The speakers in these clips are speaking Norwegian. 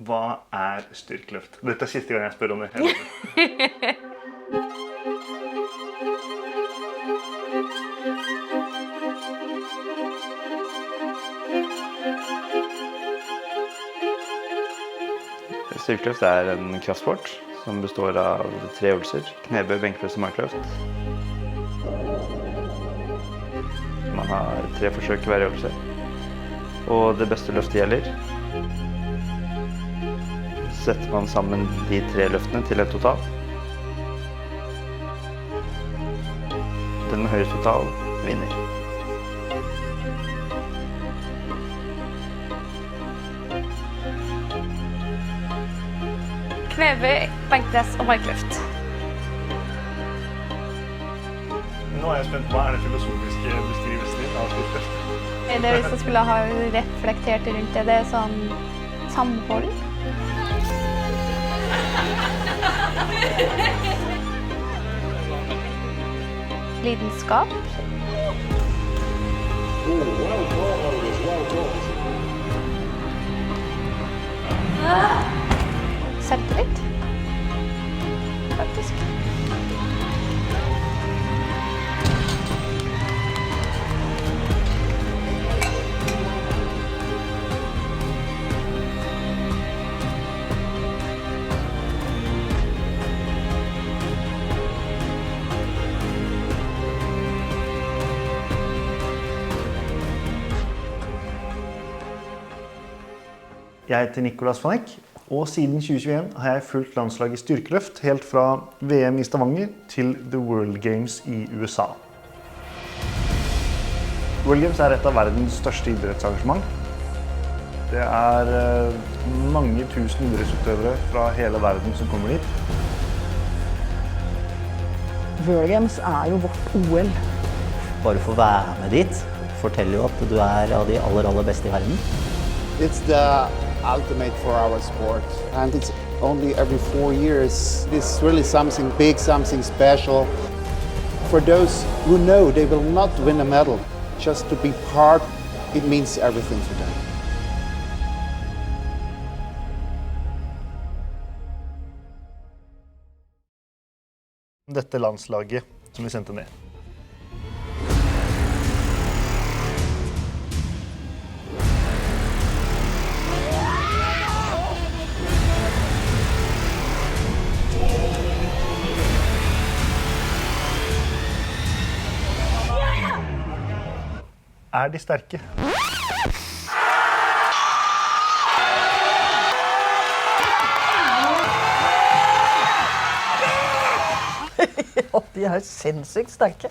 Hva styrkeløft? Dette siste gang jeg spør om det. Styrkeløft en kraftsport som består av 3 øvelser. Knebøy, benkpress og markløft. Man har 3 forsøk hver øvelse. Og det beste løftet gjelder. Setter man sammen de 3 løftene til et total. Den med høyest total vinner. Knebøy, benkpress og markløft. Nå jeg spent på, det filosofiske beskrivelsen din av styrkeløft? Det hvis jeg skulle ha reflektert rundt det, sånn samhold. Lidenskap. Selvtillit. Faktisk. Jeg heter Nicolas van Eck, og siden 2021 har jeg fulgt landslaget i styrkeløft helt fra VM i Stavanger til The World Games i USA. World Games et av verdens største idrettsarrangement. Det mange tusen idrettsutøvere fra hele verden som kommer dit. World Games jo vårt OL. Bare få være med dit forteller jo at du av de aller beste i verden. It's the ultimate for our sport, and it's only every 4 years. It's really something big, something special. For those who know they will not win a medal, just to be part, it means everything for them. Dette landslaget som vi sendte ned. De sterke? Ja, de sinnssykt sterke.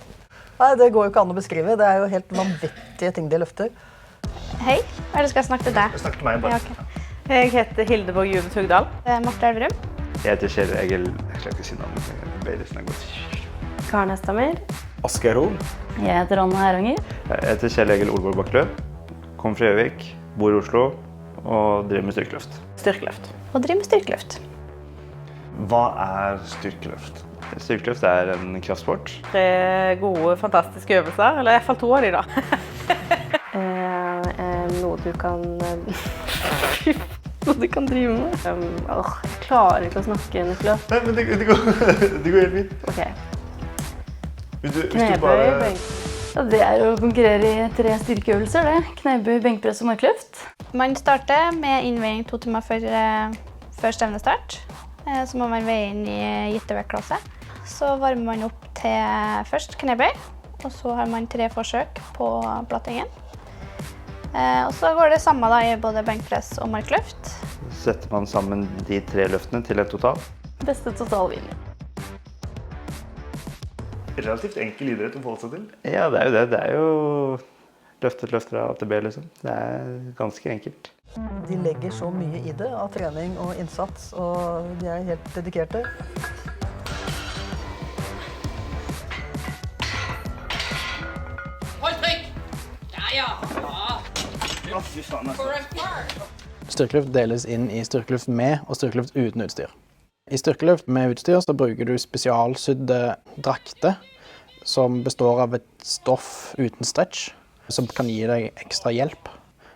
Nei, det går jo ikke an å beskrive. Det jo helt vanvittige ting de løfter. Hei, eller skal jeg snakke til deg? Snakk til meg bare. Ja, okay. Jeg heter Hildeborg Juve Tugdal. Marte Elverum. Jeg heter Kjell Egil, jeg klarer ikke å si navnet, Beilesen godt. Karen Hestamir. Asgeir Hoel. Jeg heter Anna Heranger. Jeg heter Kjell Egil Olborg Bakkeløv, kommer fra Gjøvik, bor i Oslo og driver med styrkeløft. Styrkeløft. Og driver med styrkeløft. Hva styrkeløft? Styrkeløft en kraftsport. 3 gode, fantastiske øvelser, eller i hvert fall 2 av de da. Noe du kan... Noe du kan drive med. Jeg klarer ikke å snakke, Nicolas. Nei, men det går helt fint. Ok. Knebøy, ja, det å konkurrere i 3 styrkeøvelser, det. Knebøy, benkpress og markløft. Man starter med innveiing 2 timer før stevnestart. Så må man veie inn i gitte vektklasse. Så varmer man opp til først knebøy, og så har man 3 forsøk på plattingen. Og så går det samme da i både benkpress og markløft. Setter man sammen de 3 løftene til et total. Beste total vinner. Relativt enkel idrett å forholde seg til. Ja, det jo det. Det jo løfter fra A til B, liksom. Det ganske enkelt. De legger så mye i det, av trening og innsats, og de helt dedikerte. Hold trykk! Der, ja! Styrkeløft deles inn i styrkeløft med og styrkeløft uten utstyr. I styrkeløft med utstyr så bruker du spesialsydde drakter som består av et stoff uten stretch, som kan gi deg ekstra hjelp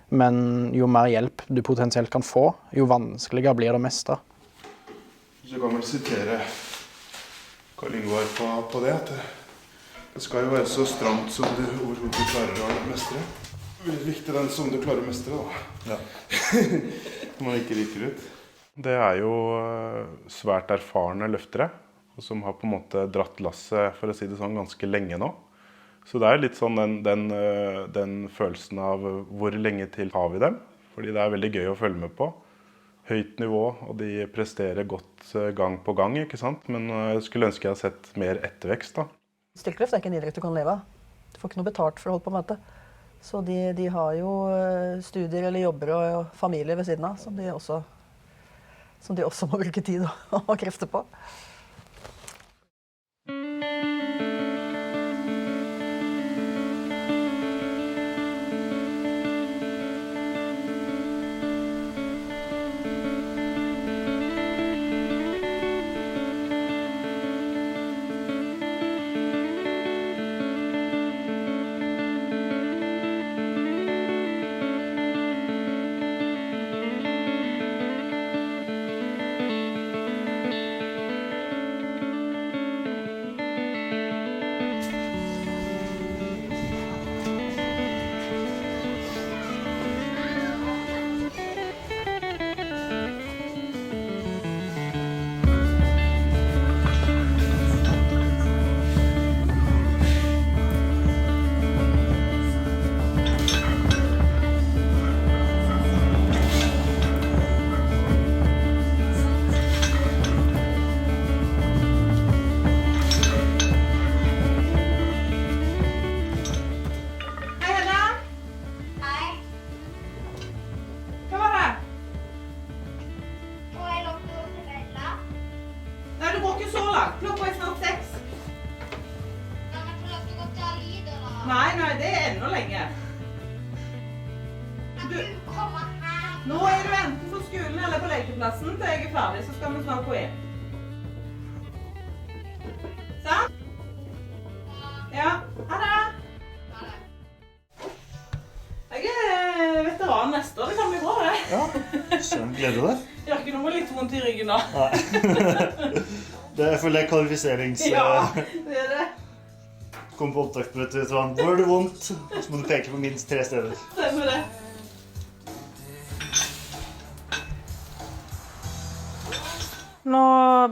Men jo mer hjelp du potensielt kan få, jo vanskeligere blir det å mestre. Så kan man sitere Karl Ingvar på det, at det skal jo være så stramt som du overhodet klarer å mestre. Veldig viktig den som du klarer å mestre, da. Ja. Når man ikke liker ut. Det er jo svært erfarne løftere, som har på en måte dratt lasset, for å si det sånn, ganske lenge nå. Så det er litt sånn den følelsen av hvor lenge til har vi dem. Fordi det er veldig gøy å følge med på. Høyt nivå, og de presterer godt gang på gang, ikke sant? Men jeg skulle ønske jeg hadde sett mer ettervekst, da. Styrkeløft er ikke en idrett du kan leve av. Du får ikke noe betalt for å holde på med dette. Så de har jo studier eller jobber og familie ved siden av, som de også må bruke tid og krefter på. Nei, det er enda lenge. Nå er du enten på skolen eller på lekeplassen til jeg er ferdig, så skal vi snart gå inn. Sant? Ja, ha det. Jeg er veteran neste år, det kan bli bra, det. Ja, så gleder du deg. Jeg har ikke noe litt vondt i ryggen nå. Nei. Det er for det kvalifiserings... Ja, det er det. Kom på opptaksmøte ut, hvor er det vondt? Så må du peke på minst 3 steder. Stemmer det. Nå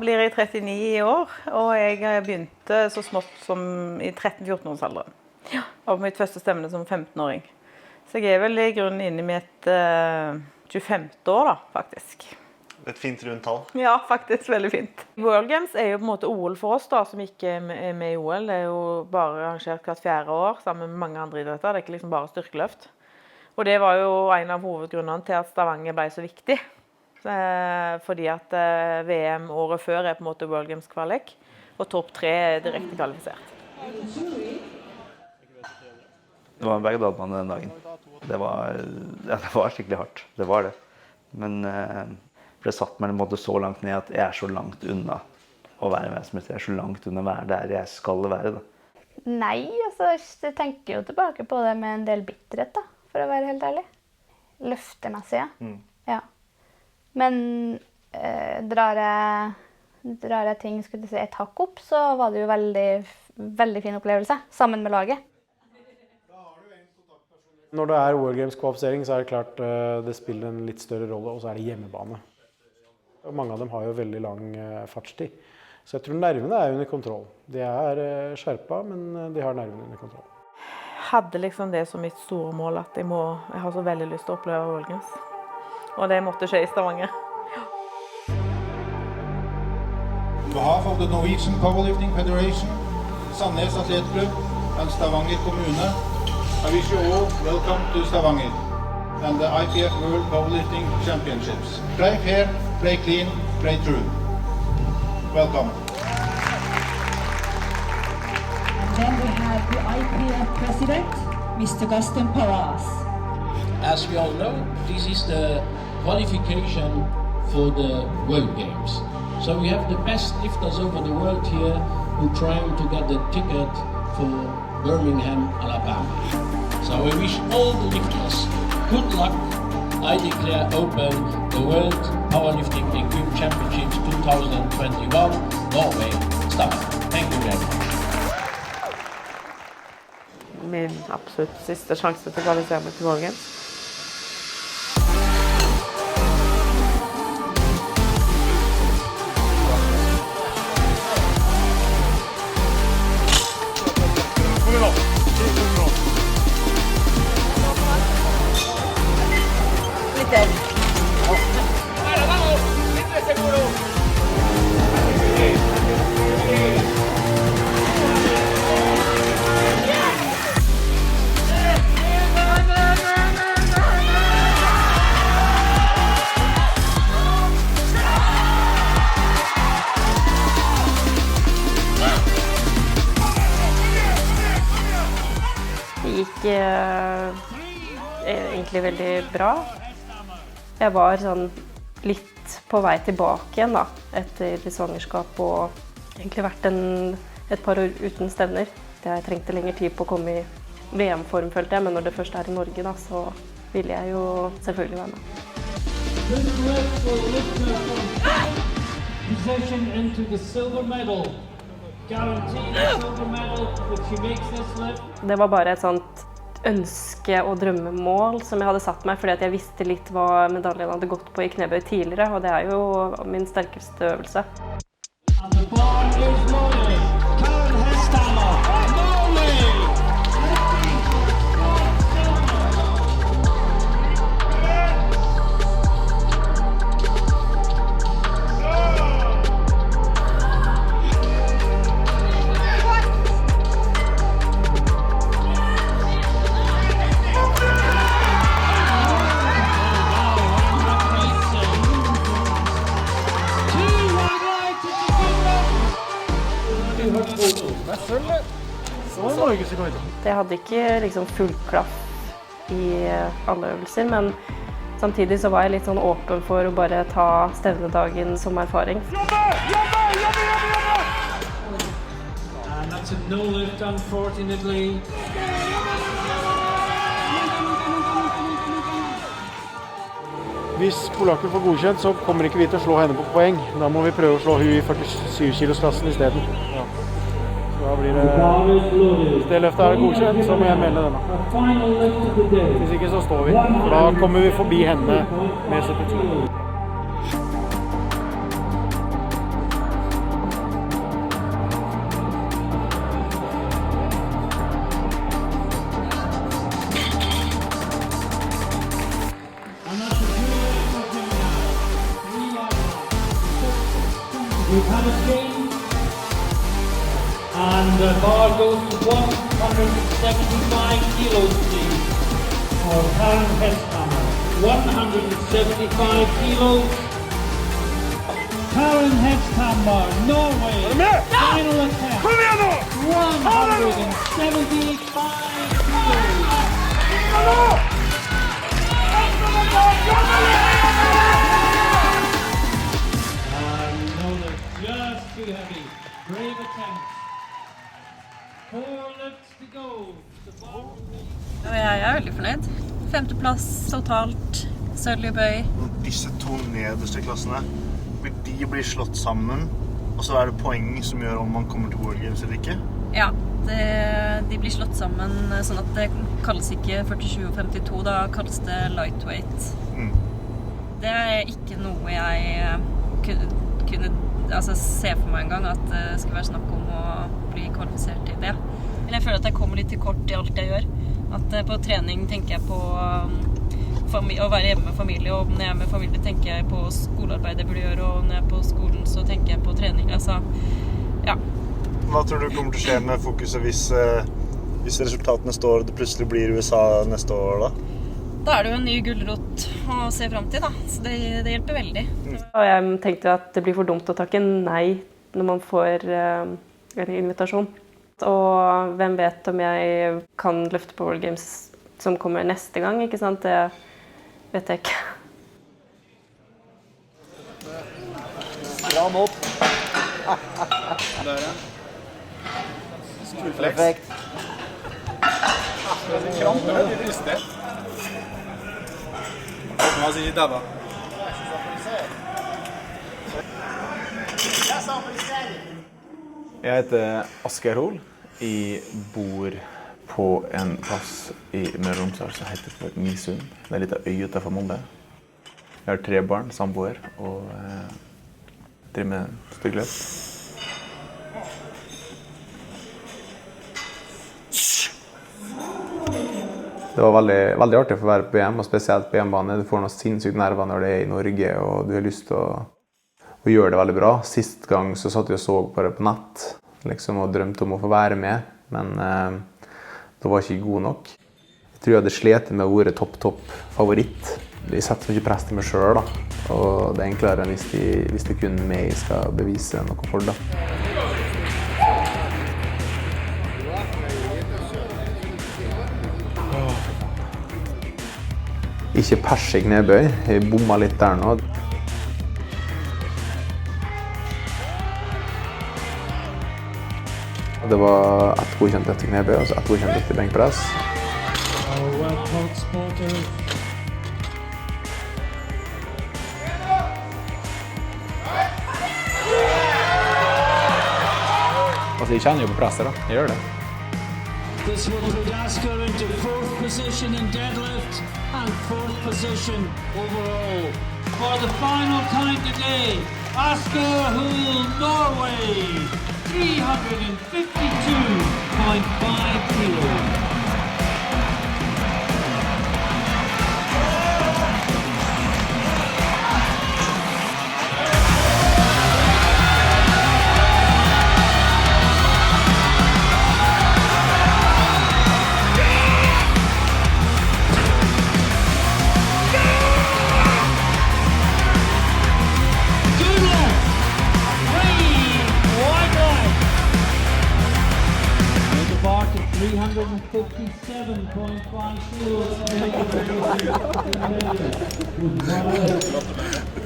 blir jeg 39 i år, og jeg begynte så smått som i 13-14-årsalderen. Ja. Og mitt første stevne som 15-åring. Så jeg er vel i grunnen inne i mitt 25. år da, faktisk. Et fint rundt tall. Ja, faktisk veldig fint. World Games er jo på en måte OL for oss da, som ikke er med i OL. Det er jo bare arrangert hvert 4. år, sammen med mange andre idretter. Det er ikke liksom bare styrkeløft. Og det var jo en av hovedgrunnene til at Stavanger ble så viktig. Fordi at VM året før er på en måte World Games kvalik, og topp 3 er direkte kvalifisert. Det var en berg-og-dal-bane den dagen. Det var skikkelig hardt, det var det. Men det satt meg en måte så langt ned at jeg er så langt unna å være verdensmester. Jeg er så langt unna å være der jeg skal være. Da. Nei, altså, jeg tenker jo tilbake på det med en del bitterhet, da, for å være helt ærlig. Løftemessig, ja. Men drar jeg ting, skulle jeg si, et hakk opp, så var det jo veldig fin opplevelse, sammen med laget. Når det er World Games kvalifisering, så er det klart det spiller en litt større rolle, og så er det hjemmebane. Og mange av dem har jo veldig lang fartstid. Så jeg tror nervene er under kontroll. De er skjerpa, men de har nervene under kontroll. Jeg hadde liksom det som mitt store mål, at jeg har så veldig lyst til å oppleve World Games. Og det måtte skje i Stavanger. On behalf of the Norwegian Powerlifting Federation, Sandnes Atletklubb and Stavanger Kommune, I wish you all welcome to Stavanger and the IPF World Powerlifting Championships. Play fair, play clean, play true. Welcome. And then we have the IPF President, Mr. Gaston Paras. As we all know, this is the qualification for the World Games. So we have the best lifters over the world here who are trying to get the ticket for Birmingham, Alabama. So I wish all the lifters good luck. I declare open the World Powerlifting Equip Championships 2021, Norway, Stavanger. Thank you very much. Min absolutt siste sjanse til å kvalifisere meg til World Games. Det gikk egentlig veldig bra. Jeg var sånn litt på vei tilbake igjen da, etter svangerskap og egentlig vært et par år uten stevner. Jeg trengte lengre tid på å komme i VM-form, følte jeg, men når det først i Norge da, så ville jeg jo selvfølgelig være med. Possession into the silver medal. Det var bare et sånt ønske- og drømmemål som jeg hadde satt meg, fordi at jeg visste litt hva medaljen hadde gått på i knebøy tidligere, og det jo min sterkeste øvelse. Jeg hadde ikke liksom full klaff i alle øvelser, men samtidig så var jeg litt sånn åpen for å bare ta stevnedagen som erfaring. And that's a no lift, unfortunately. Hvis polakker får godkjent, så kommer ikke vi til å slå henne på poeng. Da må vi prøve å slå hun i 47-kilosklassen i stedet. Ja. Da blir det... Hvis det løftet godkjent, så må jeg melde denne. Hvis ikke så står vi. For da kommer vi forbi henne med 72. We have a change, and the bar goes to 175 kilos, please, for Karen Hesthammer. 175 kilos. Karen Hesthammer, Norway. Final attempt. 175 kilos. Just too heavy. Brave attempt. 4 lifts to go. Jeg veldig fornøyd. 5. plass totalt, sølv i bøy. Disse to nederste klassene, de blir slått sammen, og så det poeng som gjør om man kommer til World Games eller ikke? Ja, de blir slått sammen sånn at det kalles ikke 47 og 52, da kalles det lightweight. Det ikke noe jeg kunne se for meg en gang, at det skulle være snakk om å bli kvalifisert til det. Men jeg føler at jeg kommer litt til kort i alt jeg gjør. At på trening tenker jeg på å være hjemme med familie, og når jeg med familie tenker jeg på skolearbeid jeg burde gjøre, og når jeg på skolen så tenker jeg på trening. Ja. Hva tror du kommer til å skje med fokuset hvis resultatene står og det plutselig blir USA neste år da? Da det jo en ny gullrot å se frem til da, så det hjelper veldig. Og jeg tenkte at det blir for dumt å takke nei når man får en invitasjon. Og hvem vet om jeg kan løfte på World Games som kommer neste gang, ikke sant? Det vet jeg ikke. Stram opp. Der, ja. Perfekt. Det kramper, det brister. Håper man ikke dabba. Jeg heter Asgeir Hoel. Jeg bor på en plass i Møre og Romsdal som heter for Misund. Det er en liten øy utenfor Molde. Jeg har 3 barn, samboer, og driver med styrkeløft. Det var veldig artig for å være på EM, og spesielt på hjemmebane. Du får noe sinnssykt nerver når det er i Norge, og du har lyst til å gjøre det veldig bra. Sist gang så satt jeg og så bare på nett, liksom, og drømte om å få være med, men da var jeg ikke god nok. Jeg tror jeg hadde slet med å være topp favoritt. Jeg setter ikke press til meg selv, da. Og det er enklere enn hvis det kun meg skal bevise noe for det. Ikke perse knebøy, jeg bomma litt der nå. Det var ett godkjent etter knebøy, altså ett godkjent etter benkpress. Altså, jeg kjenner jo på presset da, jeg gjør det. This will put Asker into 4th position in deadlift and 4th position overall. For the final time today, Asker Hoel, Norway, 352.5 kilos.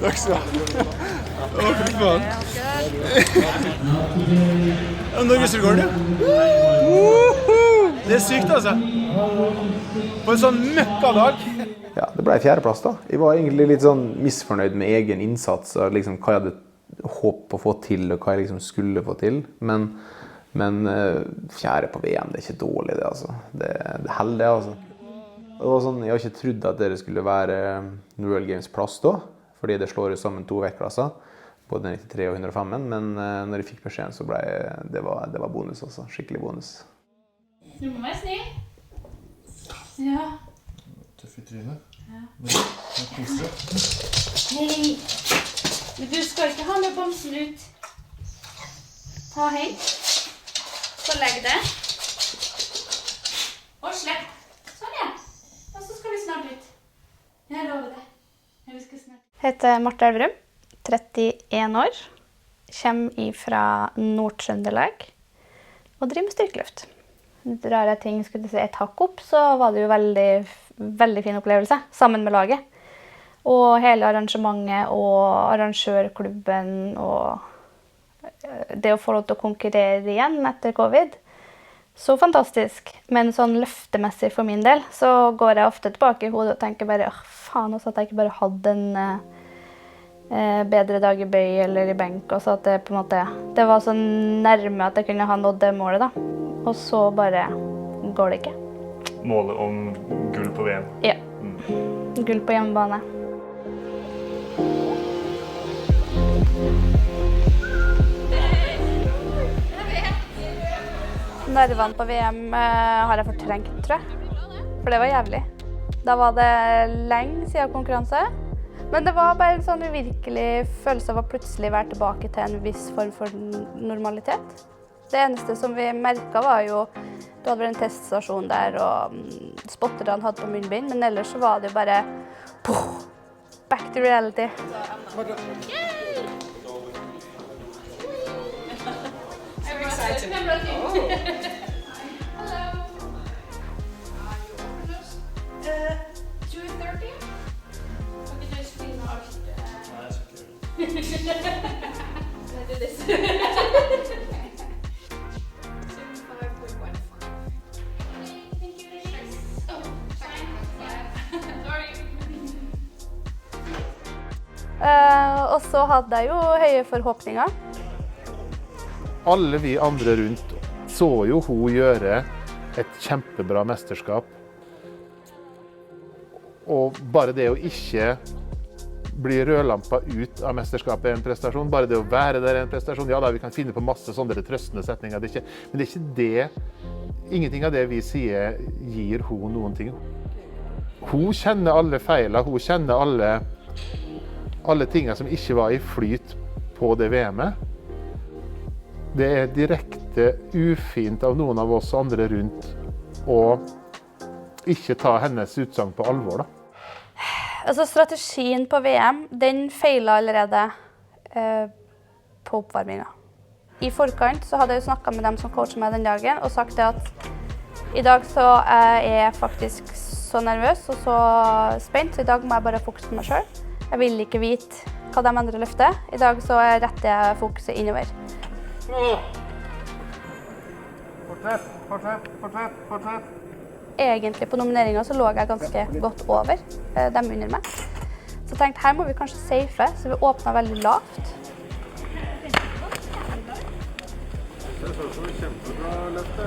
Takk skal du ha. Å, fy faen. Norgesrekord, ja. Det er sykt, altså. På en sånn møkkadag. Ja, det ble 4. plass da. Jeg var egentlig litt sånn misfornøyd med egen innsats, og liksom hva jeg hadde håpet å få til, og hva jeg liksom skulle få til. Men 4. på VM, det er ikke dårlig det, altså. Det er heldig, altså. Det var sånn, jeg har ikke trodd at det skulle være World Games plass da, fordi det slår jo sammen 2 vektklasser, både 93 og 105, men når jeg fikk beskjeden så ble det var bonus, altså. Skikkelig bonus. Du må være snill. Ja. Tøff i trynet. Ja. Hei. Men du skal ikke ha med bomsen ut. Ta hei. Så legg det. Og slipp. Sånn, ja. Og så skal vi snart ut. Jeg lover det. Jeg skal snart. Jeg heter Marte Elverum, 31 år. Kommer fra Nord-Trøndelag og driver med styrkeløft. Drar jeg ting, skulle jeg si, et hakk opp, så var det jo veldig fin opplevelse sammen med laget. Og hele arrangementet og arrangørklubben og det å få lov til å konkurrere igjen etter covid. Så fantastisk, men sånn løftemessig for min del, så går jeg ofte tilbake i hodet og tenker bare, faen også at jeg ikke bare hadde en bedre dag i bøy eller i benk, og så at det på en måte, det var så nærme at jeg kunne ha nådd det målet da. Og så bare går det ikke. Målet om gull på VM? Ja, gull på hjemmebane. Nervene på VM har jeg fortrengt, tror jeg. For det var jævlig. Da var det lenge siden konkurranse. Men det var bare en sånn uvirkelig følelse av å plutselig være tilbake til en viss form for normalitet. Det eneste som vi merket var jo, du hadde vel en teststasjon der, og spotterne hadde på munnbind, men ellers så var det jo bare back to reality. I'm excited. Hello. 2:30? Okay, just clean out. Can I do this? 75.15. Thank you, ladies. Oh, sorry. Og så hadde jeg jo høye forhåpninger. Alle vi andre rundt så jo hun gjøre et kjempebra mesterskap. Og bare det å ikke bli rødlampa ut av mesterskapet er en prestasjon. Bare det å være der er en prestasjon. Ja da, vi kan finne på masse sånne trøstende setninger. Men det er ikke det. Ingenting av det vi sier gir hun noen ting. Hun kjenner alle feilene. Hun kjenner alle tingene som ikke var i flyt på det VM-et. Det er direkte ufint av noen av oss andre rundt å ikke ta hennes utsagn på alvor, da. Altså, strategien på VM, den feilet allerede på oppvarmingen. I forkant så hadde jeg snakket med dem som coachet meg den dagen og sagt det at i dag så er jeg faktisk så nervøs og så spent, så i dag må jeg bare fokusere på meg selv. Jeg vil ikke vite hva de andre løfter. I dag så retter jeg fokuset innover. Fortsett. Egentlig på nomineringen så lå jeg ganske godt over dem under meg. Så jeg tenkte, her må vi kanskje safe, så vi åpnet veldig lavt. Det så kjempebra løft.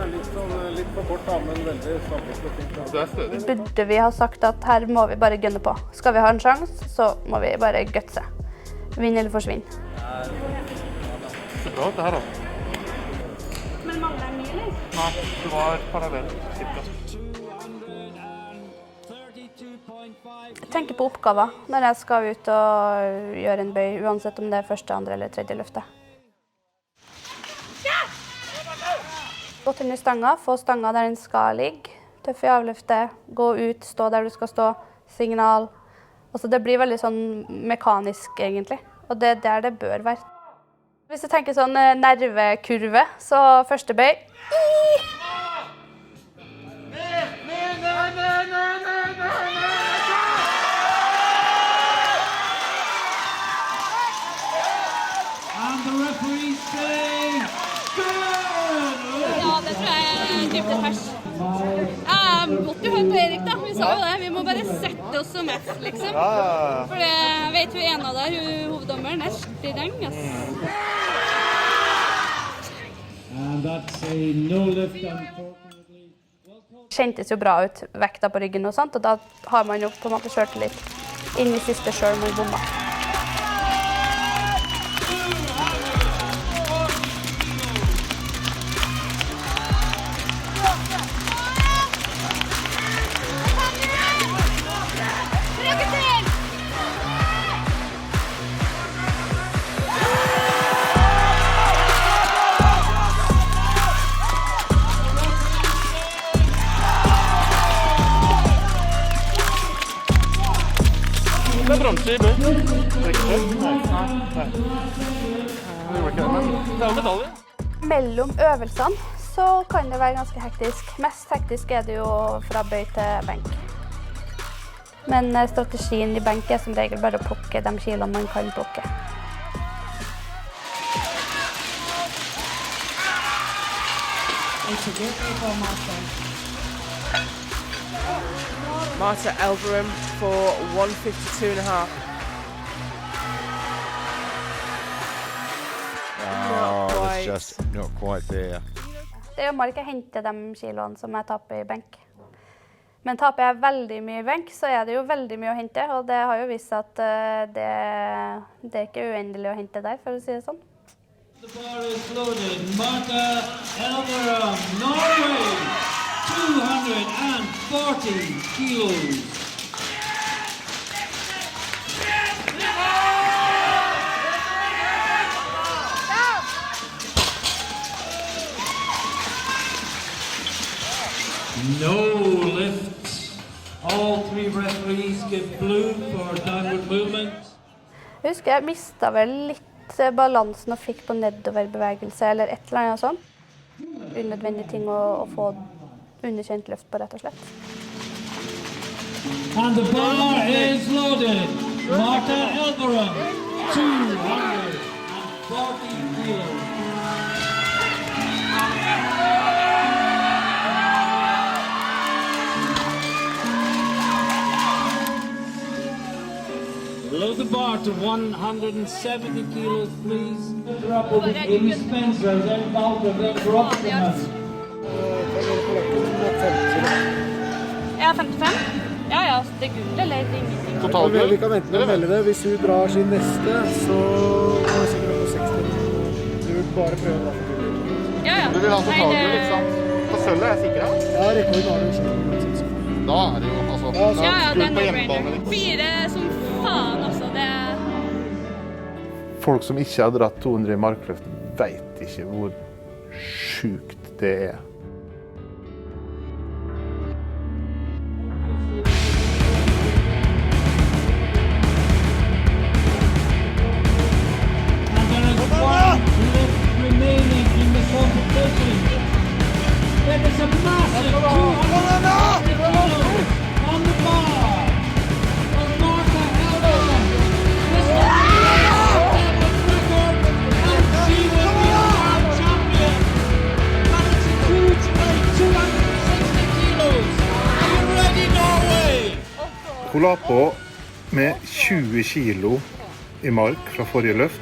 Litt for kort, men veldig stabilt. Burde vi ha sagt at her må vi bare gønne på. Skal vi ha en sjanse, så må vi bare gutse. Vinn eller forsvinn. Det er bra det her da. Men mangler den mye, eller? Nei, det var parallelt. Jeg tenker på oppgaver når jeg skal ut og gjøre en bøy, uansett om det er første, andre eller tredje løftet. Gå til den i stanga, få stanga der den skal ligge, tøffe i avløftet, gå ut, stå der du skal stå, signal. Altså, det blir veldig sånn mekanisk egentlig, og det er der det bør være. Hvis jeg tenker sånn nervekurve, så første bøy. Ja, det tror jeg er dypt til pers. Jeg måtte jo høre på Erik da, vi sa jo det. Vi må bare sette oss som F, liksom. For jeg vet jo en av der, hoveddommeren, er streng, Kjentes jo bra ut, vekta på ryggen og sånt, og da har man jo på en måte kjørt litt inn i siste selv når man bommer. Det er bronse i bunn. Riktig? Nei. Det gjorde ikke det, men det er jo medalje. Mellom øvelsene så kan det være ganske hektisk. Mest hektisk er det jo fra bøy til benk. Men strategien i benk er som regel bare å plukke de kiloene man kan plukke. Marta Elverum for 152.5. Oh, it's just not quite there. Det gjør man ikke å hente de kiloene som jeg taper i benk. Men taper jeg veldig mye i benk, så er det jo veldig mye å hente, og det har jo vist at det er ikke uendelig å hente der, for å si det sånn. The bar is loaded. Marta Elverum, Norway, 240 kilos. No lift. All three referees give blue for downward movement. Jeg husker jeg mistet vel litt balansen og fikk på nedoverbevegelse eller et eller annet sånt. Unødvendig ting å få underkjent løft på, rett og slett. And the bar is loaded. Marta Elverum, 240 kilos. Load the bar to 170 kilos, please. Drop with Amy Spencer, then Walter, then Rotterdam. Jeg er 55. Ja, det er gull eller ingenting. Totalgull? Vi kan vente med å melde det. Hvis hun drar sin neste, så er det sikkert på 60. Du vil bare prøve da for gull. Ja. Du vil ha totalgull, ikke sant? På sølvet er sikkert? Ja, rekorden har du selv. Da er det jo, altså, Ja, det er gull på no-brainer. hjemmebane. 4 som faen, altså. Det er... Folk som ikke har dratt 200 i markløft, vet ikke hvor sjukt det er. Remaining in the competition. There is a massive 200 kilos on the bar of Martha Helderman. This is the record, and she will be our champion. But it's a huge weight, 260 kilos. Are you ready, Norway? Hun la på med 20 kilo i mark fra forrige løft.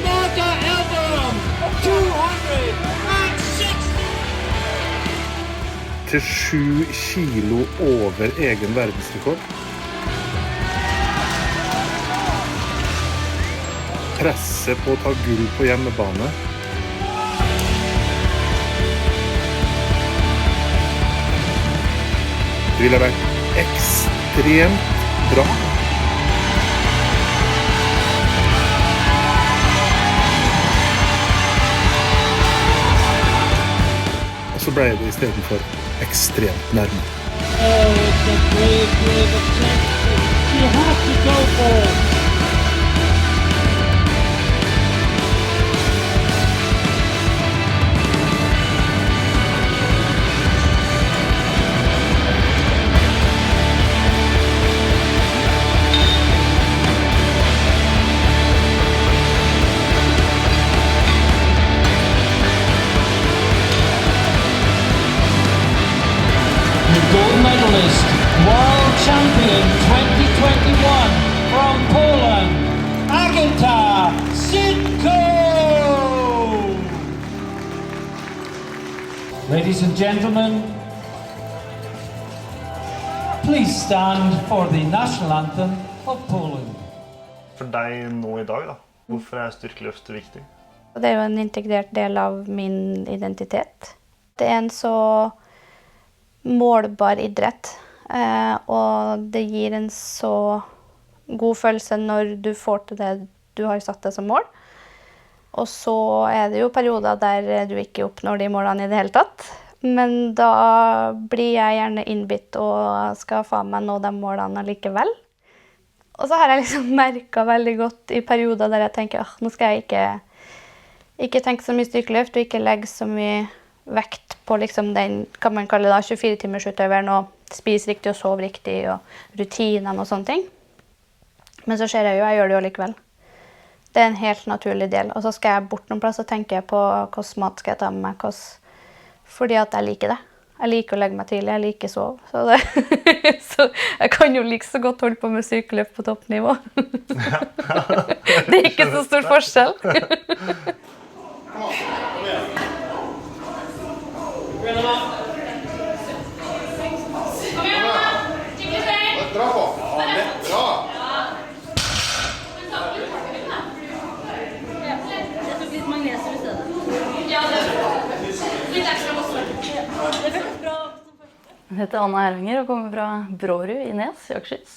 Martha Helderman, 260. Til 7 kilo over egen verdensrekord. Presset på å ta gull på hjemmebane. Det ville vært ekstremt bra. Og så ble det i stedet for ekstremt nærme. Oh, it's a brave attempt. You have to go for it. Gold medalist, world champion 2021 from Poland, Agata Sitko! Ladies and gentlemen, please stand for the national anthem of Poland. For deg nå i dag, da, hvorfor er styrkeløft viktig? Det er jo en integrert del av min identitet. Det er en så målbar idrett, og det gir en så god følelse når du får til det du har satt deg som mål. Og så er det jo perioder der du ikke oppnår de målene i det hele tatt, men da blir jeg gjerne innbitt og skal faen meg nå de målene likevel. Og så har jeg liksom merket veldig godt i perioder der jeg tenker, nå skal jeg ikke tenke så mye styrkeløft og ikke legge så mye vekt på liksom den, kan man kalle det 24-timersutøveren, og spise riktig og sove riktig, og rutinene og sånne ting. Men så ser jeg gjør det jo likevel. Det er en helt naturlig del. Og så skal jeg bort noen plass og tenker jeg på hvordan mat skal jeg ta med meg, fordi at jeg liker det. Jeg liker å legge meg tidlig, jeg liker sove. Så jeg kan jo like så godt holde på med styrkeløft på toppnivå. Det er ikke så stor forskjell. Bra på! Bra! Jeg tok litt magnesium i stedet. Ja, det er bra. Litt ekstra masse. Det føles bra. Jeg heter Anna Hervanger og kommer fra Brårud i Nes i Akershus.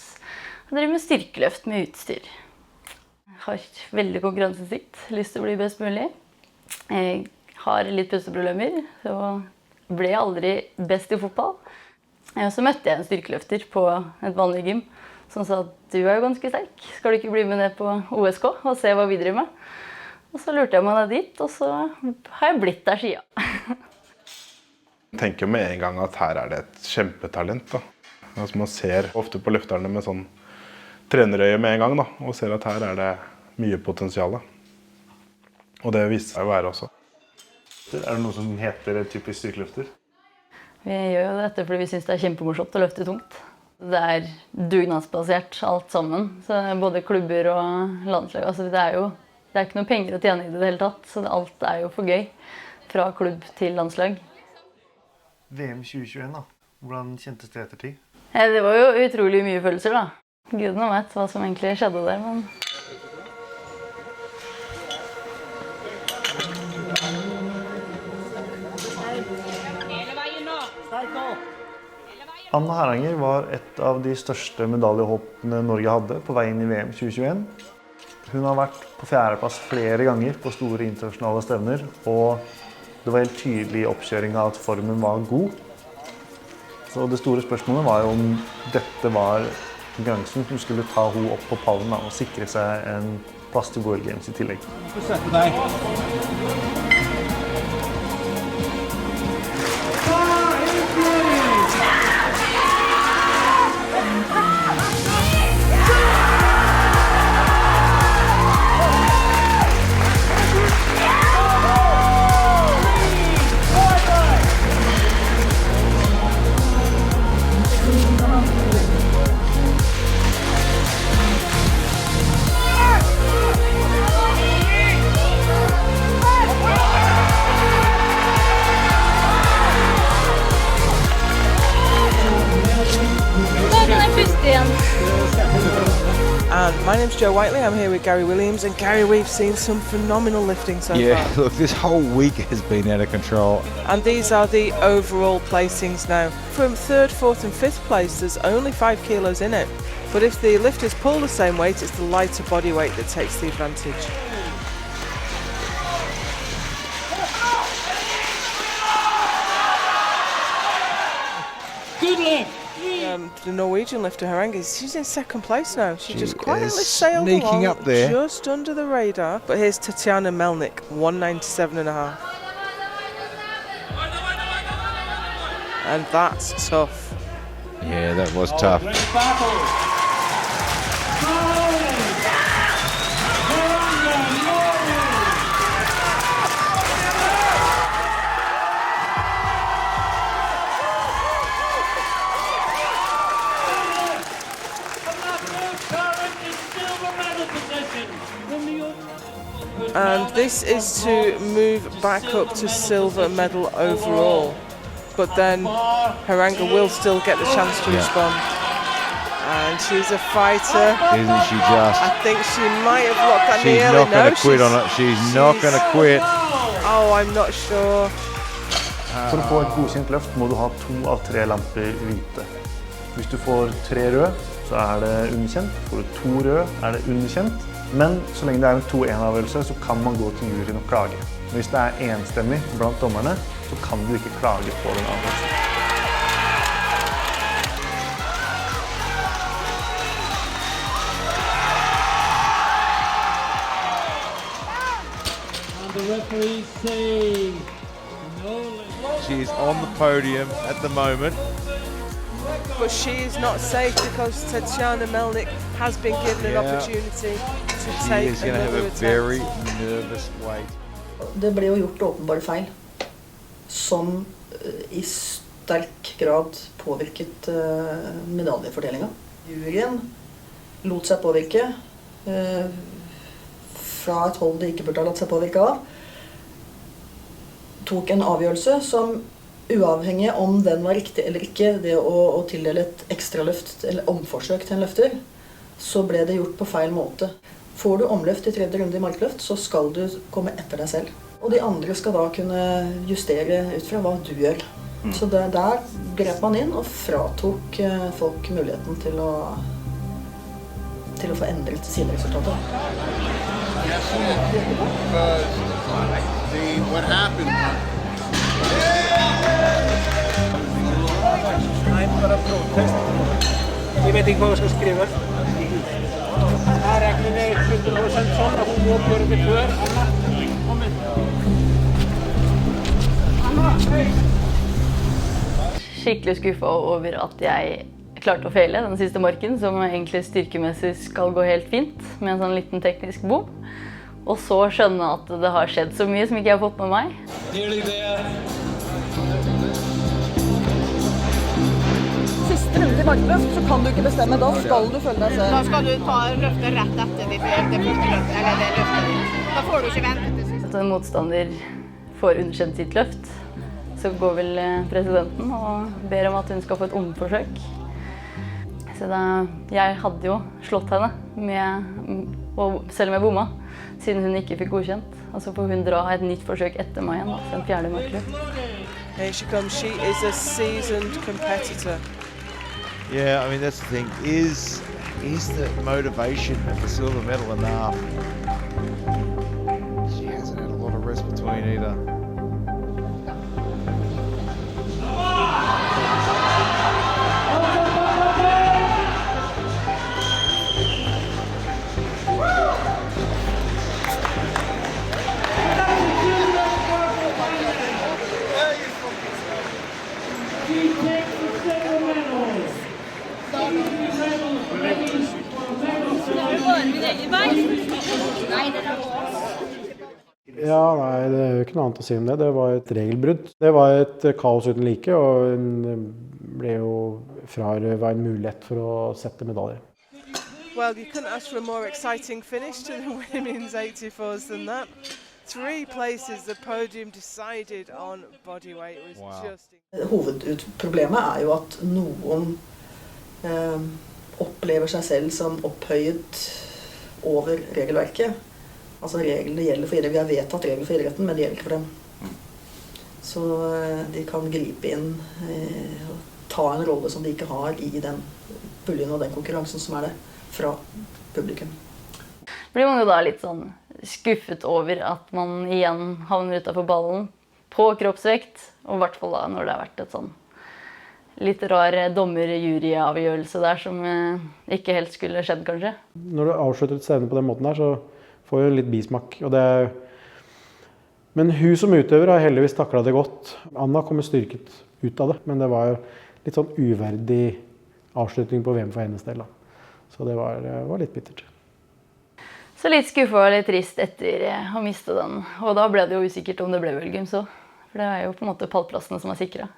Jeg driver med styrkeløft med utstyr. Jeg har veldig konkurransesikt, lyst til å bli best mulig. Jeg har litt pusteproblemer, så ble jeg aldri best i fotball. Så møtte jeg en styrkeløfter på et vanlig gym som sa at du er jo ganske sterk. Skal du ikke bli med ned på OSK og se hva vi driver med? Og så lurte jeg meg ned dit, og så har jeg blitt der siden. Jeg tenker med en gang at her er det et kjempetalent. Da. Altså man ser ofte på løfterne med sånn trenerøye med en gang, da, og ser at her er det mye potensial. Og det viste seg å være også. Er det noe som heter typisk styrkeløfter? Vi gjør jo dette fordi vi synes det er kjempemorsomt å løfte tungt. Det dugnadsbasert alt sammen, så både klubber og landslag. Altså det er ikke noe penger å tjene i det hele tatt, så alt jo for gøy. Fra klubb til landslag. VM 2021 da, hvordan kjentes det etter tid? Det var jo utrolig mye følelser da. Gudene vet hva som egentlig skjedde der, men... Anna Heranger var et av de største medaljehåpene Norge hadde på vei inn i VM 2021. Hun har vært på 4. plass flere ganger på store internasjonale stevner, og det var helt tydelig i oppkjøringen at formen var god. Så det store spørsmålet var jo om dette var konkurransen som skulle ta henne opp på pallen og sikre seg en plass til World Games i tillegg. And my name's Jo Whiteley, I'm here with Gary Williams, and Gary, we've seen some phenomenal lifting so far. Look, this whole week has been out of control. And these are the overall placings now. From 3rd, 4th and 5th place, there's only 5 kilos in it. But if the lifters pull the same weight, it's the lighter body weight that takes the advantage. Good lift. The Norwegian lifter Heranger, she's in 2nd place now. She just quietly sailed sneaking along, up there. Just under the radar. But here's Tatiana Melnik, 197.5. And that's tough. Yeah, that was tough. And this is to move back up to silver medal overall. But then Heranger will still get the chance to respond. And she's a fighter. Isn't she just? I think she might have locked that knee She's early. not going to quit on it. She's not going to quit. Oh, I'm not sure. For å få et godkjent løft må du ha 2 av 3 lamper hvite. Hvis du får 3 røde, så det underkjent. Får du 2 røde, det underkjent. Men så lenge det en 2-1-avgjørelse, så kan man gå til juryen og klage. Men hvis det enstemmig blant dommerne, så kan du ikke klage på den avgjørelsen. And the referee saying no. She's on the podium at the moment. But she is not safe because Tatiana Melnik has been given an opportunity to take another attempt. Very nervous wait. Det ble jo gjort åpenbare feil, som i sterk grad påvirket medaljefordelingen. Juryen lot seg påvirke fra et hold de ikke burde ha latt seg påvirke av. Tok en avgjørelse som uavhengig om den var riktig eller ikke, det å tildele et ekstra løft eller omforsøk til en løfter, så ble det gjort på feil måte. Får du omløft i 3. runde i markløft, så skal du komme etter deg selv. Og de andre skal da kunne justere ut fra hva du gjør. Så der grep man inn og fratok folk muligheten til å få endret sine resultater. What happened? Nei, bare protest. Jeg vet ikke hva jeg skal skrive. Her reglene 100% sånn at hun må gjøre det før. Kom inn. Skikkelig skuffa over at jeg klarte å feile den siste marken, som egentlig styrkemessig skal gå helt fint, med en sånn liten teknisk bom. Og så skjønne at det har skjedd så mye som ikke jeg har fått med meg. Nearly there. Siste Neste runde i markløft så kan du ikke bestemme, da skal du følge deg selv. Da skal du ta løftet rett etter det første løftet, eller det løftet ditt. Da får du ikke vente. Hvis en motstander får underkjent sitt løft, så går vel presidenten og ber om at hun skal få et omforsøk. Så jeg hadde jo slått henne, selv om jeg bomma, siden hun ikke fikk godkjent. Og så får hun dra et nytt forsøk etter meg igjen, den fjerde markløft. Here she comes. She is a seasoned competitor. Yeah, I mean, that's the thing. Is the motivation of the silver medal enough? She hasn't had a lot of rest between either. Ja, nei, det er jo ikke noe annet å si om det. Det var et regelbrudd. Det var et kaos uten like, og hun ble jo frarøvet en mulighet for å sette medaljer. Well, you couldn't ask for a more exciting finish to the women's 84s than that. 3 places, the podium decided on bodyweight. It was just... Hovedproblemet er jo at noen opplever seg selv som opphøyet over regelverket. Altså reglene gjelder for idretten. Vi har vedtatt regler for idretten, men det gjelder ikke for dem. Så de kan gripe inn og ta en rolle som de ikke har i den puljen og den konkurransen som er det fra publikum. Blir man jo da litt sånn skuffet over at man igjen havner utenfor ballen på kroppsvekt, og i hvert fall da når det har vært et sånn litt rar dommer-jury-avgjørelse der som ikke helt skulle skjedd, kanskje. Når du avslutter et stevne på den måten her, så får du litt bismak. Men hun som utøver har heldigvis taklet det godt. Anna kommer styrket ut av det, men det var jo litt sånn uverdig avslutning på VM for hennes del. Så det var litt bittert. Så litt skuffet og litt trist etter å miste den. Og da ble det jo usikkert om det ble World Games også. For det er jo på en måte pallplassene som er sikret.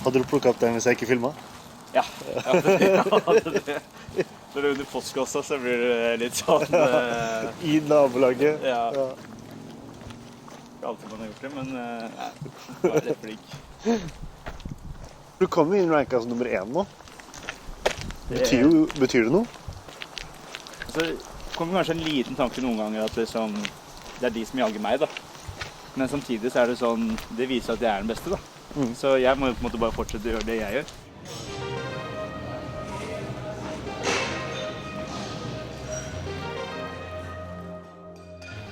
Hadde du plukket opp den hvis jeg ikke filmet? Ja, hadde det. Når det er under postkassa så blir det litt sånn... I nabolaget? Ja. Ikke alltid man har gjort det, men jeg var litt flink. Du kom jo inn ranka som nummer 1 nå. Betyr det noe? Altså, det kommer kanskje en liten tanke noen ganger at liksom, det er de som jager meg, da. Men samtidig så er det sånn, det viser at jeg er den beste, da. Så jeg må på en måte bare fortsette å gjøre det jeg gjør.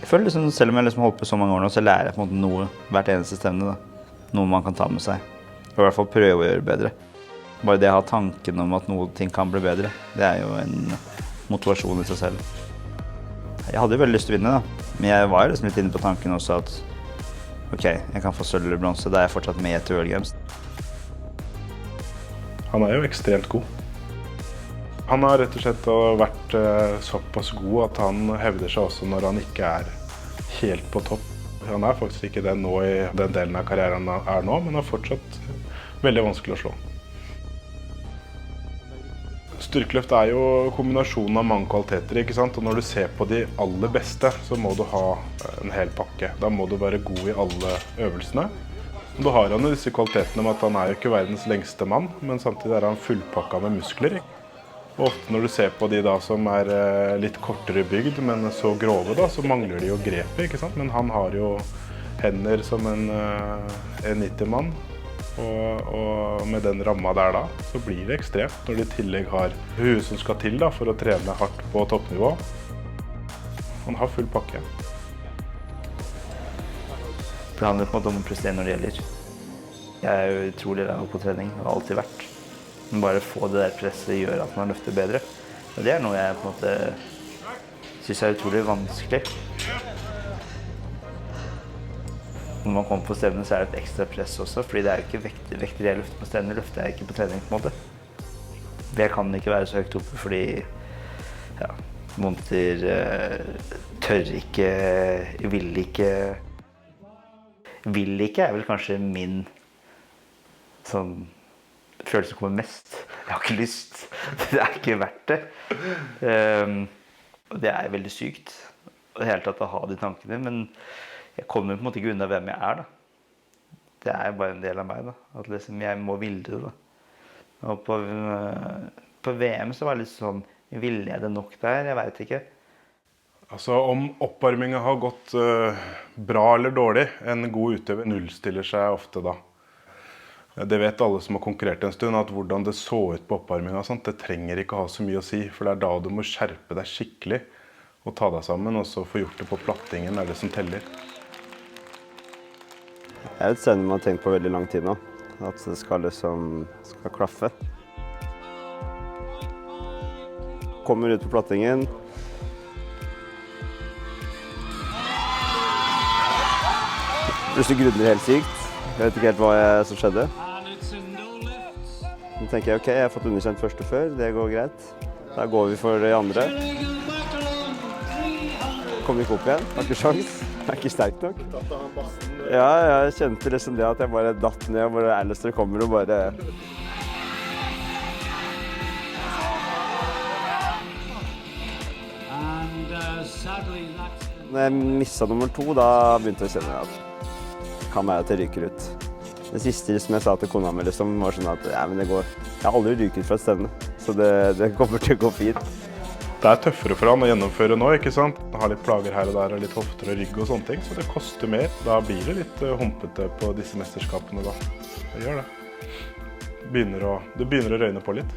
Jeg føler liksom, selv om jeg liksom holdt på så mange år nå, så lærer jeg på en måte noe hvert eneste stevne, da. Noe man kan ta med seg. Og i hvert fall prøve å gjøre bedre. Bare det å ha tanken om at noe ting kan bli bedre, det er jo en motivasjon i seg selv. Jeg hadde jo veldig lyst til å vinne, da. Men jeg var jo liksom litt inne på tanken også at ok, jeg kan få sølv eller bronse, da er jeg fortsatt med til World Games. Han er jo ekstremt god. Han har rett og slett vært såpass god at han hevder seg også når han ikke er helt på topp. Han er faktisk ikke det nå i den delen av karrieren han er nå, men han er fortsatt veldig vanskelig å slå. Styrkeløft er jo kombinasjonen av mange kvaliteter, ikke sant? Og når du ser på de aller beste, så må du ha en hel pakke. Da må du være god i alle øvelsene. Du har han jo disse kvalitetene med at han er jo ikke verdens lengste mann, men samtidig er han fullpakka med muskler. Og ofte når du ser på de da som er litt kortere bygd, men så grove da, så mangler de jo grepet, ikke sant? Men han har jo hender som en 90-mann. Og med den ramma der da, så blir det ekstremt når de i tillegg har huet som skal til da, for å trene hardt på toppnivå. Han har full pakke. Det handler på en måte om å prestere når det gjelder. Jeg er jo utrolig ræva på trening, og har alltid vært. Men bare få det der presset gjør at man løfter bedre. Og det er noe jeg på en måte synes er utrolig vanskelig. Når man kommer på stevne så er det et ekstra press også, fordi det er jo ikke vekter jeg løfter på stevne, løfter jeg ikke på trening på en måte. Jeg kan ikke være så høyt oppe fordi ja, Måneder tør ikke, vil ikke. Vil ikke er vel kanskje min sånn følelse som kommer mest. Jeg har ikke lyst. Det er ikke verdt det. Og det er veldig sykt. Og helt tatt å ha de tankene, men jeg kommer på en måte ikke unna hvem jeg da. Det er bare en del av meg da. At liksom jeg må ville det da. Og på VM så var det litt sånn, ville jeg det nok der? Jeg vet ikke. Altså om oppvarmingen har gått bra eller dårlig, en god utøver nullstiller seg ofte da. Det vet alle som har konkurrert en stund, at hvordan det så ut på oppvarmingen og sånt, det trenger ikke ha så mye å si, for det er da du må skjerpe deg skikkelig og ta deg sammen, og så få gjort det på plattingen, er det som teller. Det er et stevne man har tenkt på veldig lang tid nå, at det skal klaffe. Kommer ut på plattingen. Plutselig grunner helt sykt. Jeg vet ikke helt hva som skjedde. Så tenker jeg, ok, jeg har fått underkjent første før, det går greit. Da går vi for det andre. Kommer ikke opp igjen, har ikke sjans. Jeg er ikke sterk nok. Ja, jeg kjente liksom det at jeg bare datt ned, og bare Alistair kommer og bare... Når jeg mistet nummer 2, da begynte jeg å kjenne at det kan være at jeg ryker ut. Det siste som jeg sa til kona mi liksom, var sånn at ja, men det går. Jeg har aldri ryket fra et stevne, så det kommer til å gå fint. Det er tøffere for han å gjennomføre nå, ikke sant? Han har litt plager her og der, og litt hofter og rygg og sånne ting, så det koster mer. Da blir det litt humpete på disse mesterskapene da. Det gjør det. Det begynner å røyne på litt.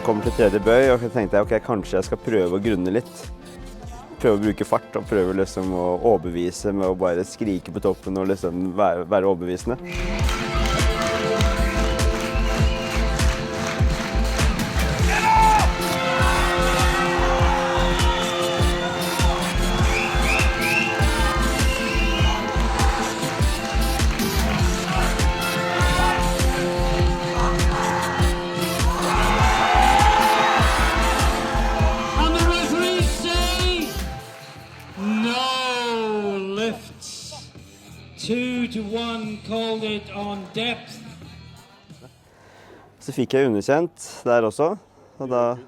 Kommer til tredje bøy, og jeg tenkte ok, kanskje jeg skal prøve å grunne litt. Prøve å bruke fart, og prøve liksom å overbevise med å bare skrike på toppen og liksom være overbevisende. Så fikk jeg underkjent der også, og da,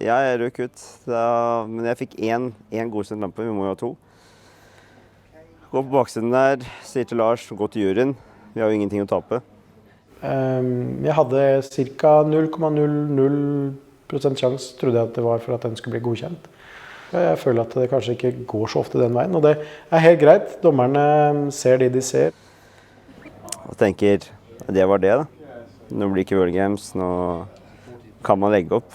ja, jeg røk ut. Men jeg fikk en godkjent lampe, vi må jo ha 2. Gå på baksiden der, sier til Lars, gå til juryen, vi har jo ingenting å tape. Jeg hadde ca. 0,00% sjanse, trodde jeg at det var for at den skulle bli godkjent. Jeg føler at det kanskje ikke går så ofte den veien, og det er helt greit. Dommerne ser det de ser. Og tenker, det var det da. Nå blir det ikke World Games, nå kan man legge opp.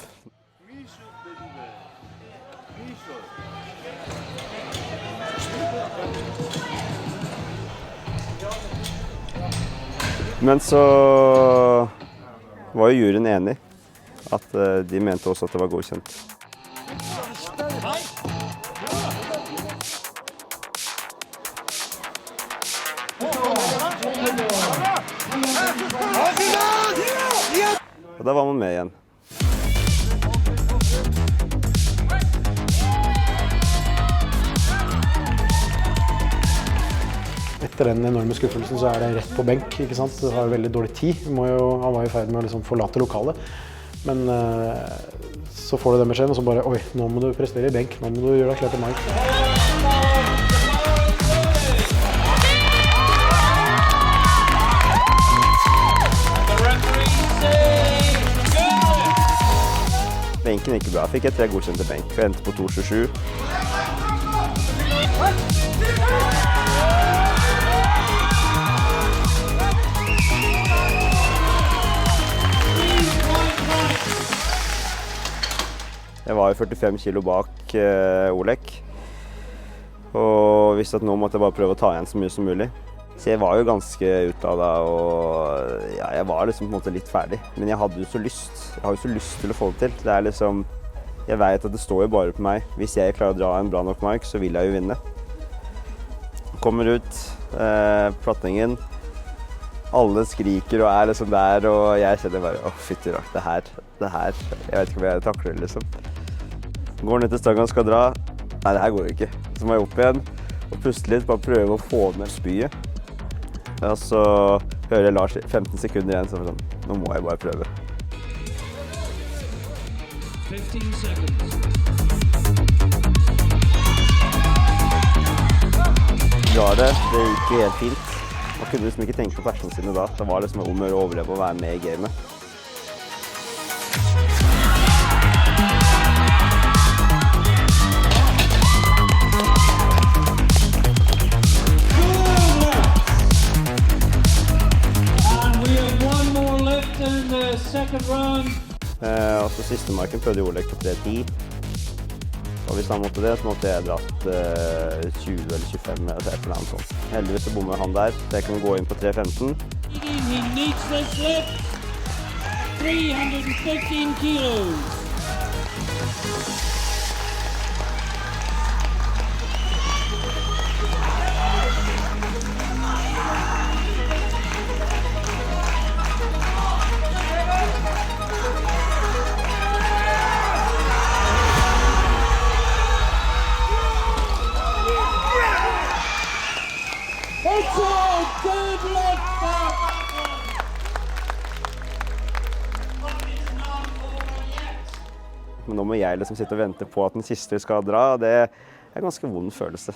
Men så var jo juryen enig, at de mente også at det var godkjent. Og da var man med igjen. Etter den enorme skuffelsen så er det rett på benk, ikke sant? Du har veldig dårlig tid. Han var i ferd med å liksom forlate lokalet. Men så får du den beskjeden, og så bare, oi, nå må du prestere i benk. Nå må du gjøre deg klar til mai. Benken gikk bra. Fikk jeg 3 godkjente benk. Jeg endte på 2,27. Jeg var jo 45 kilo bak Olek. Og visste at nå måtte jeg bare prøve å ta igjen så mye som mulig. Så jeg var jo ganske utladet, og ja, jeg var liksom på en måte litt ferdig. Men jeg hadde jo så lyst. Jeg har jo så lyst til å få det til. Det er liksom, jeg vet at det står jo bare på meg. Hvis jeg klarer å dra en bra nok mark, så vil jeg jo vinne. Kommer ut, plattningen. Alle skriker og er liksom der, og jeg kjenner bare, åh, fytti rakk, det her, jeg vet ikke om jeg takler det, liksom. Går ned til stangen og skal dra. Nei, det her går ikke. Så må jeg opp igjen og puste litt, bare prøve å få ned spyet. Og så hører jeg Lars 15 sekunder igjen, så sånn, nå må jeg bare prøve. 15 seconds. Drar det gikk jo helt fint. Man kunne liksom ikke tenke på personene sine da. Det var liksom om å overleve og være med i gamet. And we have one more left in the second round. Og så siste marken prøvde Olek på 3.10. Og hvis han måtte det, så måtte jeg dratt 20 eller 25, altså et eller annet sånt. Heldigvis så bommer han der, så jeg kan gå inn på 3.15. He needs this lift. 315 kilos. It's a good lift up. Men nå må jeg liksom sitte og vente på at den siste skal dra, og det er en ganske vond følelse.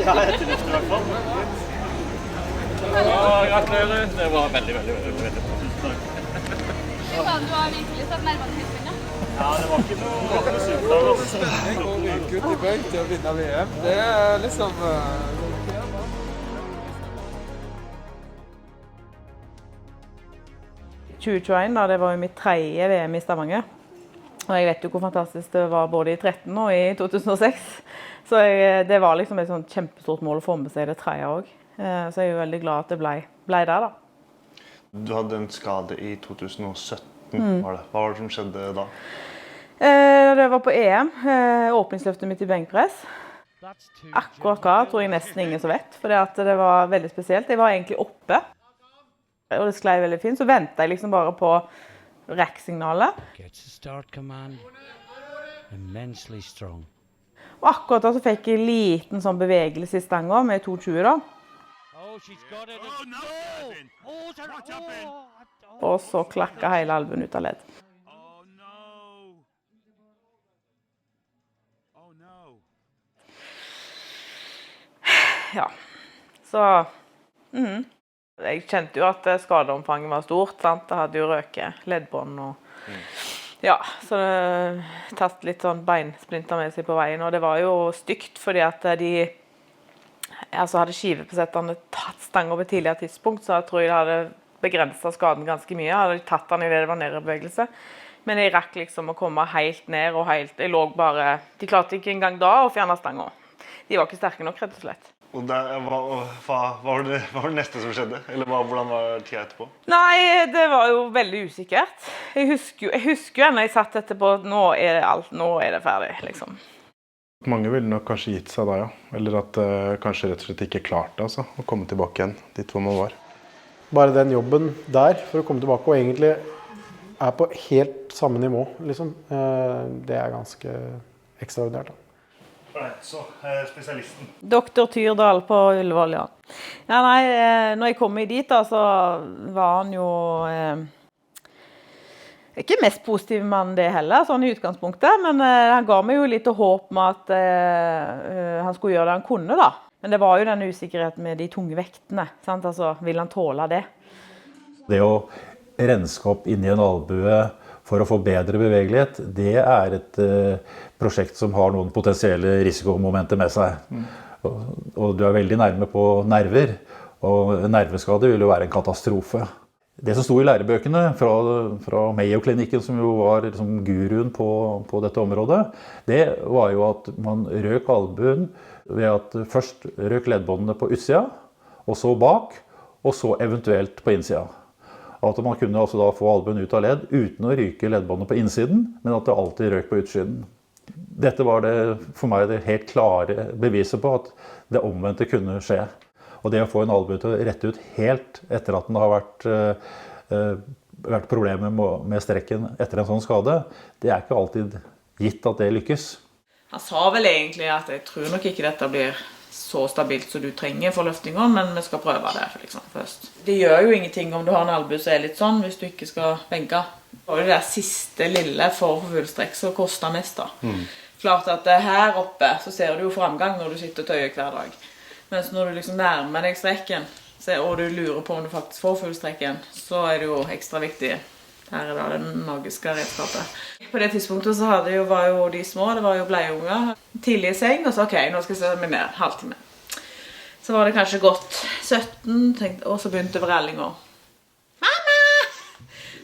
Ja, etter litt i hvert fall. Gratulerer. Det var veldig bra. Tusen takk. Du har virkelig satt nervene helt inn, ja. Ja, det var ikke noe superdag. Å ryke ut i bøy til å vinne VM, det er liksom... 2021, da, det var jo mitt 3. VM i Stavanger. Og jeg vet jo hvor fantastisk det var både i 2013 og i 2006. Så det var liksom et sånt kjempestort mål å få med seg det 3. også. Så jeg er jo veldig glad at det ble der da. Du hadde en skade i 2017, var det. Hva var det som skjedde da? Det var på EM, åpningsløftet mitt i benkpress. Akkurat hva tror jeg nesten ingen som vet, for det var veldig spesielt. Jeg var egentlig oppe, og det sklei veldig fint. Så ventet jeg liksom bare på rack-signalet. Og akkurat da så fikk jeg en liten sånn bevegelse i stanga med 2.20 da. Og så klakket hele albuen ut av ledd. Ja, så jeg kjente jo at skadeomfanget var stort, sant? Det hadde jo røket leddbånd og ja, så det tatt litt sånn beinsplinter med seg på veien, og det var jo stygt fordi at de hadde skivebesetterne tatt stangen på et tidligere tidspunkt, så jeg tror jeg hadde begrenset skaden ganske mye. Jeg hadde tatt den i det var nedbevegelse. Men jeg rakk liksom å komme helt ned, og jeg lå bare... De klarte ikke engang da å fjerne stangen. De var ikke sterke nok, rett og slett. Og hva var det neste som skjedde? Eller hvordan var tida etterpå? Nei, det var jo veldig usikkert. Jeg husker jo når jeg satt etterpå, nå er det ferdig, liksom. Mange ville nok kanskje gitt seg da, ja. Eller at kanskje rett og slett ikke klarte å komme tilbake igjen dit hvor man var. Bare den jobben der for å komme tilbake, og egentlig er på helt samme nivå, liksom. Det er ganske ekstraordinært. Da. Så, spesialisten. Doktor Tyrdal på Ullevål, ja. Ja, nei, når jeg kom dit da, så var han jo ikke mest positiv mann det heller, sånn i utgangspunktet, men han ga meg jo litt håp med at han skulle gjøre det han kunne da. Men det var jo den usikkerheten med de tunge vektene, sant? Altså, vil han tåle det? Det å renske opp inni en albue for å få bedre bevegelighet, det et prosjekt som har noen potensielle risikomomenter med seg. Og du veldig nærme på nerver, og nerveskade vil jo være en katastrofe. Det som stod i lærebøkene fra Mayo-klinikken, som jo var liksom guruen på dette området, det var jo at man røk albuen ved at først røk leddbåndene på utsida, og så bak, og så eventuelt på innsida. At man kunne altså da få albuen ut av ledd uten å ryke leddbåndet på innsiden, men at det alltid røk på utsiden. Dette var for meg det helt klare beviset på at det omvendte kunne skje. Og det å få en albue til å rette ut helt etter at den har vært problemer med strekken etter en sånn skade, det ikke alltid gitt at det lykkes. Han sa vel egentlig at jeg tror nok ikke dette blir så stabilt som du trenger for løftingen, men vi skal prøve det liksom, først. Det gjør jo ingenting om du har en albue som litt sånn, hvis du ikke skal benke. Det var jo det siste lille for fullstrekk som koster mest da. Klart at her oppe så ser du jo framgang når du sitter og tøyer hver dag. Mens når du liksom nærmer deg strekken, og du lurer på om du faktisk får fullstrekken, så det jo ekstra viktig. Her da den magiske redskapet. På det tidspunktet så var jo de små, det var jo bleieunger. Tidlig i seng, og så ok, nå skal jeg se meg ned, halvtime. Så var det kanskje gått 17, og så begynte vrellinga. Mamma!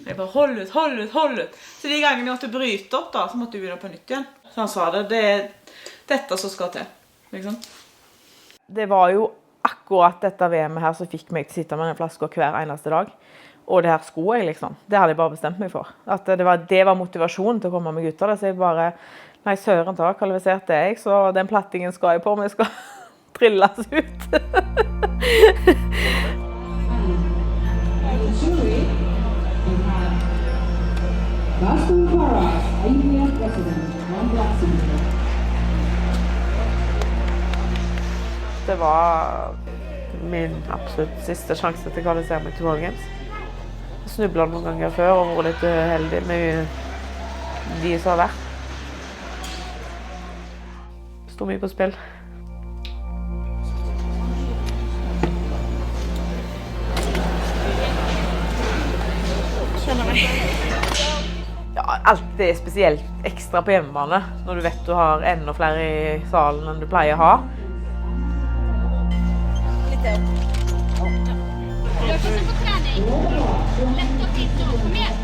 Jeg bare, hold ut. Så de gangene jeg måtte bryte opp da, så måtte jeg begynne på nytt igjen. Så han sa det dette som skal til. Liksom. Det var jo akkurat dette VM-et her som fikk meg til å sitte med en flaske hver eneste dag. Og det her skulle jeg liksom. Det hadde jeg bare bestemt meg for. At det var motivasjonen til å komme meg ut av det. Så jeg bare, nei, søren ta, kvalifiserte jeg, så den plattingen skal jeg på, men jeg skal trilles ut. Det var min absolutt siste sjanse til å kvalifisere meg til World Games. Jeg snublet noen ganger før og var litt uheldig med de som har vært. Det stod mye på spill. Kjenner meg. Ja, alt spesielt ekstra på hjemmebane, når du vet du har enda flere i salen enn du pleier å ha. Litt til. Du har ikke sett på trening. Lett og fint nå. Kom igjen.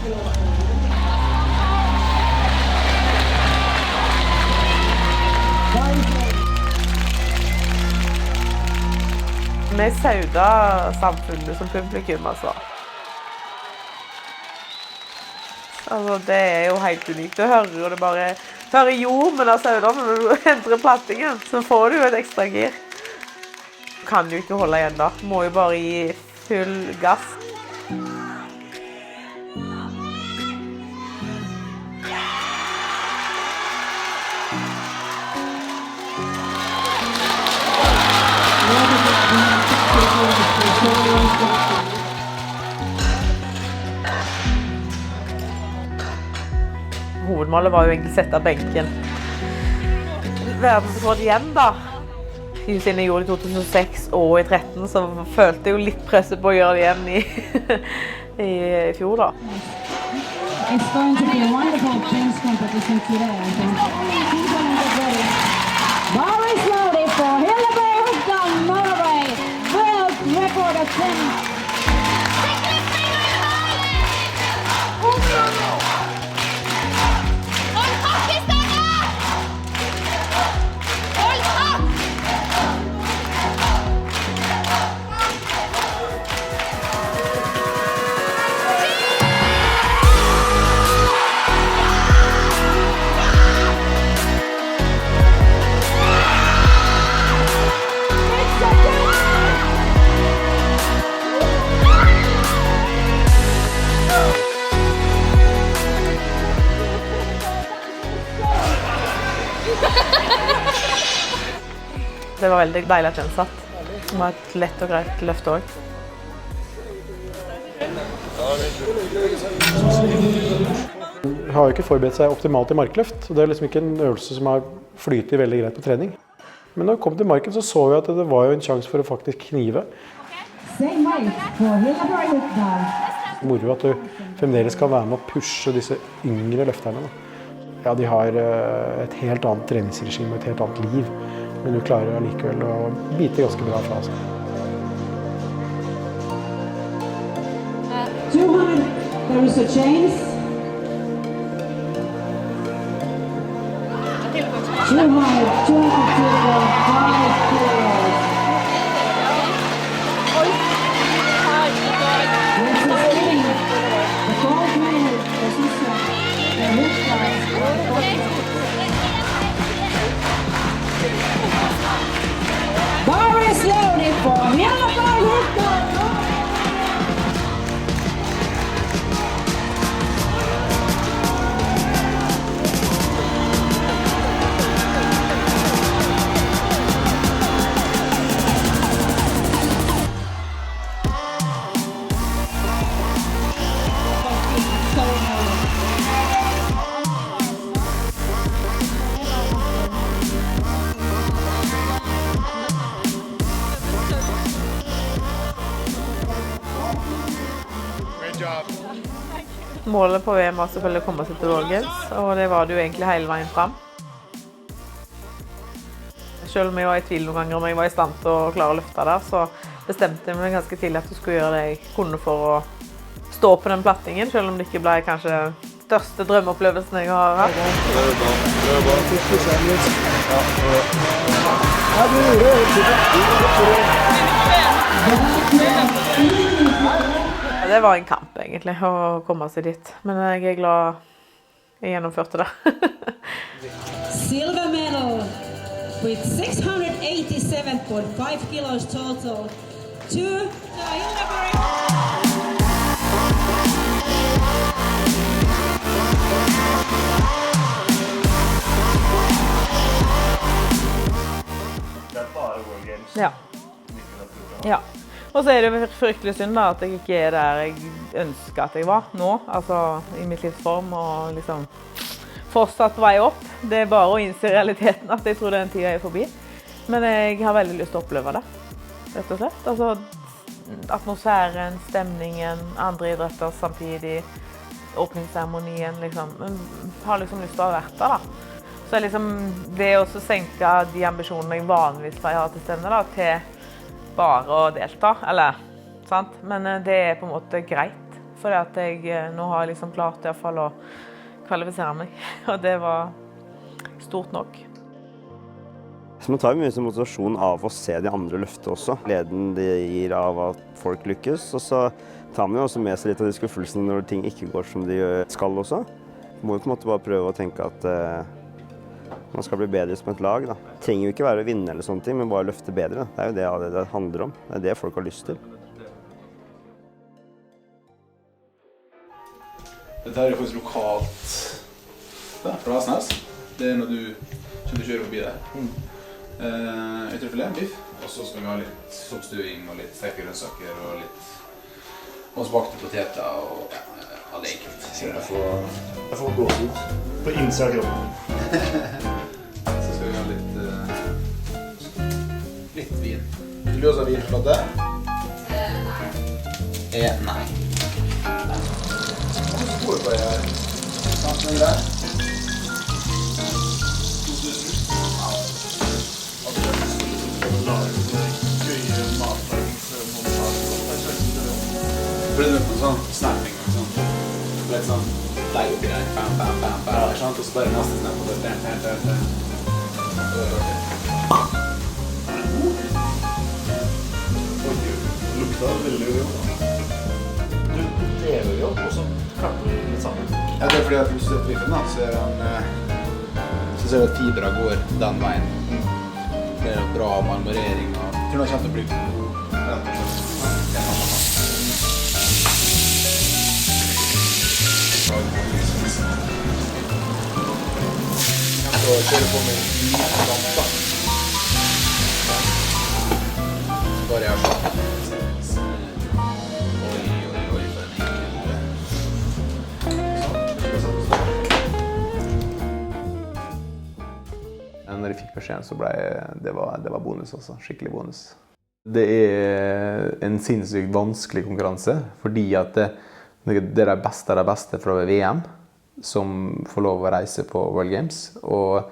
Vi sauda samfunnet som publikum, altså. Altså, det jo helt unikt å høre, og det bare hører jormen av sauda når du entrer plattingen, så får du jo et ekstra gir. Kan jo ikke holde igjen da, må jo bare gi full gass. Hovedmålet var jo egentlig å sette benken. Verdensrekord igjen da. Siden jeg gjorde det i 2006 og i 2013, så følte jeg jo litt presset på å gjøre det igjen i fjor da. It's going to be a wonderful Prince competition today, I think. Very slowly for Hilleberg Hugdon, Norway. World record of 10. Det var veldig deilig at den satt. Det var et lett og greit løft også. Har jo ikke forberedt seg optimalt i markløft, så det er liksom ikke en øvelse som har flytet veldig greit på trening. Men når vi kom til marken så vi at det var jo en sjanse for å faktisk knive. Moro at du fremdeles kan være med å pushe disse yngre løfterne. Ja, de har et helt annet treningsregime og et helt annet liv, men du klarer allikevel å bite ganske bra fra seg. 200, there is a chance. 200 to 5 kilos. Boris Lodi for Hjelleberg Hukka! Målet på VM var selvfølgelig å komme seg til World Games, og det var det jo egentlig hele veien frem. Selv om jeg var i tvil noen ganger om jeg var i stand til å klare å løfte der, så bestemte jeg meg ganske tidlig at jeg skulle gjøre det jeg kunne for å stå på den plattingen, selv om det ikke ble kanskje den største drømmeopplevelsen jeg har hatt. Det var en kamp egentlig, å komme seg dit. Men jeg glad jeg gjennomførte det. Silver medal with 687.5 kilos total to Hjelleberg. Det bare World Games. Ja. Ja. Og så det fryktelig synd da, at jeg ikke der jeg ønsket at jeg var nå, altså i mitt livsform og liksom fortsatt vei opp. Det bare å innse realiteten at jeg tror den tiden forbi. Men jeg har veldig lyst til å oppleve det, rett og slett. Altså atmosfæren, stemningen, andre idretter samtidig, åpningsseremonien, liksom. Jeg har liksom lyst til å ha vært der da. Så liksom det å senke de ambisjonene jeg vanligvis har til stevne da, til bare å delta, eller, sant? Men det på en måte greit, for at jeg nå har liksom klart i hvert fall å kvalifisere meg, og det var stort nok. Så man tar mye motivasjon av å se de andre løfte også. Gleden det gir av at folk lykkes, og så tar man jo også med seg litt av de skuffelsene når ting ikke går som de skal også. Man må jo på en måte bare prøve å tenke at man skal bli bedre som et lag. Det trenger jo ikke være å vinne eller sånne ting, men bare løfte bedre. Det er jo det det handler om. Det er det folk har lyst til. Dette er jo faktisk lokalt fra Asnes. Det er når du kjører forbi der. Ytrefilet, biff. Og så skal vi ha litt soppstuing og litt stekte grønnsaker og litt bakte poteter og ja, det er enkelt. Jeg får gåsehud på innsida av kroppen. Så skal vi ha litt vin. Vil du også ha vin, Charlotte? Nei. Hvor stor på det her? Sånn er det. For det er noe sånn snapping og sånn. Det er litt sånn deg oppi der, og så bare neste snapp og det. Det lukta veldig godt. Du deler jo opp, og så klapper du litt sammen. Ja, det er fordi at hvis du setter biffen da, så ser du at fibra går den veien. Det er bra marmorering og jeg tror det kommer til å bli rett og slett. Så kjører på med en liten lampe. siden, så det var bonus også. Skikkelig bonus. Det en sinnssykt vanskelig konkurranse, fordi at det de beste av de beste fra VM som får lov å reise på World Games. Og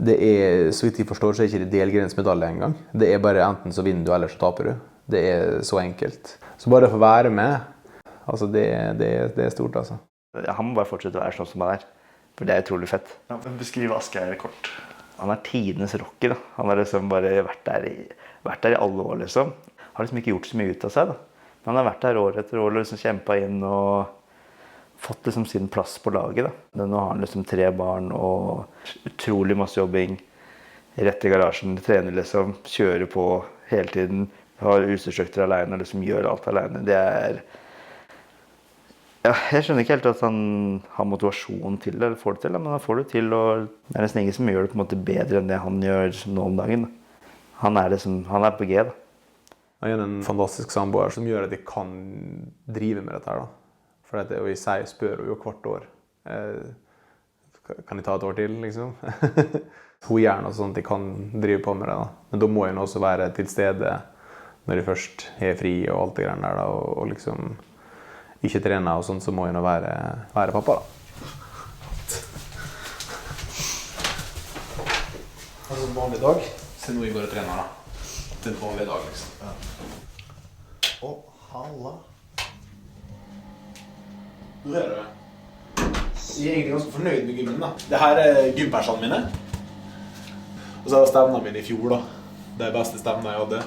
det så vidt jeg forstår, så ikke det delgrensmedalje engang. Det bare enten så vinner du, eller så taper du. Det så enkelt. Så bare å få være med, altså det stort, altså. Han må bare fortsette å være sånn som han for det utrolig fett. Ja, beskriv Asgeir kort. Han tidenes rocker, da. Han har liksom bare vært der i alle år, liksom. Har liksom ikke gjort så mye ut av seg, da. Men han har vært der år etter år og liksom kjempet inn og fått liksom sin plass på laget, da. Nå har han liksom 3 barn og utrolig masse jobbing. Rett i garasjen, trener liksom, kjører på hele tiden. Har utstyrsøkter alene og liksom gjør alt alene. Det ja, jeg skjønner ikke helt at han har motivasjon til det, eller får det til, men han får det til, og det nesten ingen som gjør det på en måte bedre enn det han gjør nå om dagen. Han er på G, da. Han er en fantastisk samboer som gjør at jeg kan drive med dette her, da. For at jeg spør jo hvert år. Kan jeg ta et år til, liksom? Hun gjør noe sånt jeg kan drive på med det, da. Men da må jeg også være til stede når jeg først er fri og alt det greiene der, da, og liksom ikke trene og sånt, så må jeg nå være pappa, da. Altså en vanlig dag, så nå jeg går og trener, da. Det en vanlig dag, liksom. Ja. Halla. Hvor er du? Jeg egentlig ganske fornøyd med gymmen, da. Dette gympersene mine. Og så var stevnene mine i fjor, da. Det beste stevnene jeg hadde.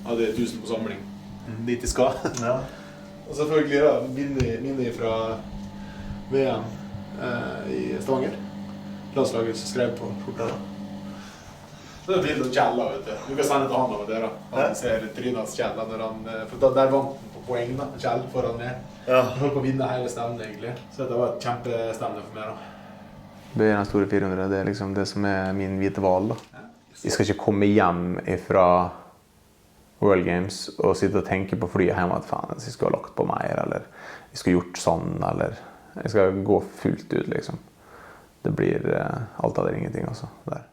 Jeg hadde 1000 på samling. Dit jeg skal. Ja. Og selvfølgelig da, minner fra VM i Stavanger. Landslaget som skrev på skjorta da. Så det blir litt Kjell da, vet du. Du kan sende til han av det da. Han ser Trynas Kjell da, når han, for der vant han på poeng da, Kjell foran meg. Ja. Han holdt på å vinne hele stevnet egentlig. Så dette var et kjempestevne for meg da. Det den store 400, det liksom det som min hvite val da. Jeg skal ikke komme hjem fra World Games og sitte og tenke på flyet hjemme at faen, jeg skulle ha lagt på mer, eller jeg skulle gjort sånn, eller jeg skal gå fullt ut, liksom. Det blir alt eller ingenting, altså, der.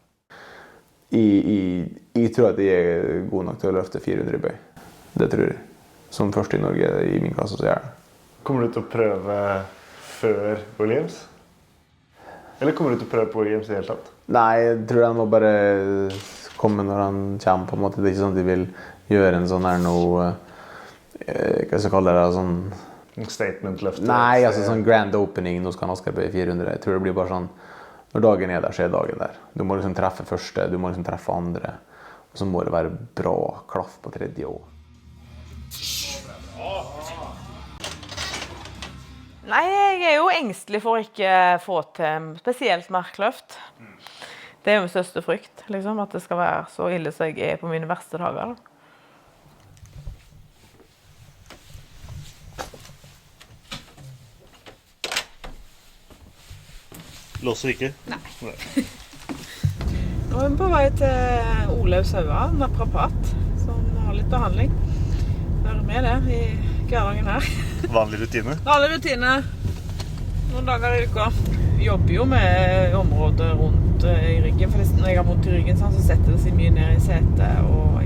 Jeg tror at jeg er god nok til å løfte 400 i bøy. Det tror jeg. Som første i Norge i min klasse, så gjør det. Kommer du til å prøve før World Games? Eller kommer du til å prøve på World Games i hele tatt? Nei, jeg tror han må bare komme når han kommer, på en måte. Det ikke sånn at de vil gjøre en sånn her noe, hva skal jeg kalle det, sånn statement-løfte? Nei, altså sånn grand opening, nå skal han Asgeir på 400. Jeg tror det blir bare sånn, når dagen der, så dagen der. Du må liksom treffe første, du må liksom treffe andre, og så må det være bra klaff på tredje år. Nei, jeg er jo engstelig for å ikke få til spesielt markløft. Det er jo min største frykt, liksom, at det skal være så ille som jeg er på mine verste dager. Låser ikke? Nei. Nå er vi på vei til Olaug Saua, naprapat, som har litt behandling. Det er med det i hverdagen her. Vanlig rutine? Vanlig rutine. Noen dager i uka. Jobber jo med området rundt i ryggen, for når jeg har vondt i ryggen, så setter det seg mye ned i setet og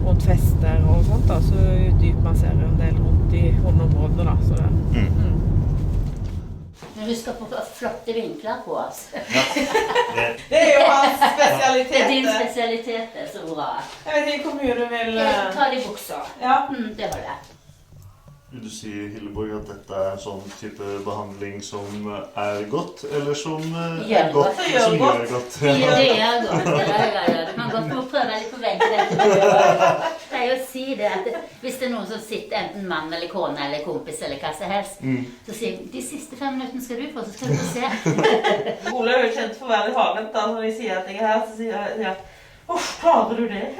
rundt fester og sånt, da, så dypmasserer en del rundt i hundeområdene, da, så det. Men husk på flotte vinkler på oss. Ja. Det er jo hans spesialitet. Det er din spesialitet, det er så bra. Jeg vet ikke hvor mye du vil... Ta det i buksa. Ja. Det var det. Vil du si, Hilleborg, at dette er en sånn type behandling som er godt, eller som er godt? Som gjør godt. Det gjør godt. Ja. Du kan godt få prøve litt på veggen. Det er jo å si det at hvis det er noen som sitter, enten mann eller kone eller kompis eller hva som helst, så sier jeg, de siste 5 minuttene skal du få, så skal du få se. Ole er jo kjent for å være litt hardhendt, da, når de sier at jeg er her, så sier jeg at «Uff, klarer du det?»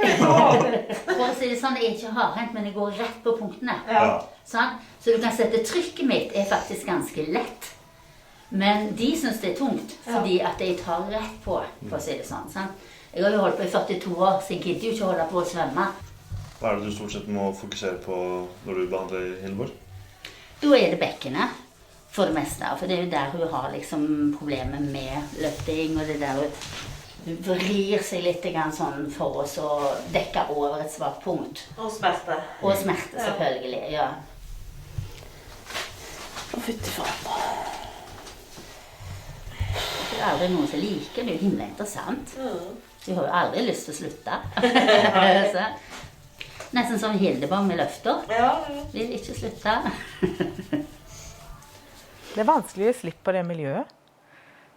For å si det sånn, jeg er ikke hardhendt, men jeg går rett på punktene. Ja. Sånn? Så du kan sette trykket mitt er faktisk ganske lett. Men de synes det er tungt, fordi at jeg tar rett på, for å si det sånn. Sånn? Jeg har jo holdt på i 42 år, så jeg gidder jo ikke holde på å svømme. Hva er det du stort sett må fokusere på når du behandler Hilleborg? Da er det bekkene. for det meste. For det er jo der hun har liksom problemer med løfting, og det der hun vrir seg litt sånn for oss å dekke over et svart punkt. Og smerte. Og smerte, selvfølgelig, ja. Og fytti faen. Det er aldri noen som liker, det er jo himla interessant. Du har jo aldri lyst til å slutte. Så, nesten som Hildeborg med løfter. Vil ikke slutte. Det er vanskelig å slippe på det miljøet.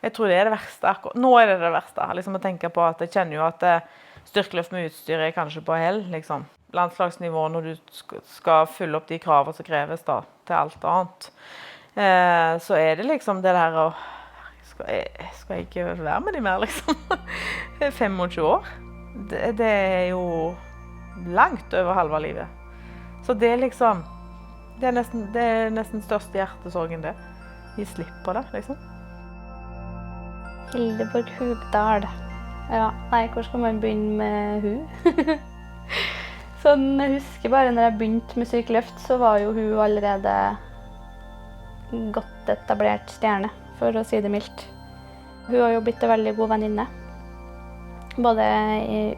Jeg tror det er det verste. Nå er det verste. Liksom å tenke på at jeg kjenner jo at styrkeløft med utstyr er kanskje på hell. Liksom. Landslagsnivå når du skal fylle opp de kravene som kreves da, til alt annet. Så er det liksom det der å skal jeg ikke være med de mer, liksom? 25 år. Det er jo langt over halve livet. Så det er liksom, det er nesten største hjertesorgen det. Gi slipp på det, liksom. Hildeborg Hugdal. Ja, nei, hvor skal man begynne med hun? Sånn, jeg husker bare når jeg begynte med styrkeløft, så var jo hun allerede godt etablert stjerne, for å si det mildt. Hun har jo blitt en veldig god venninne, både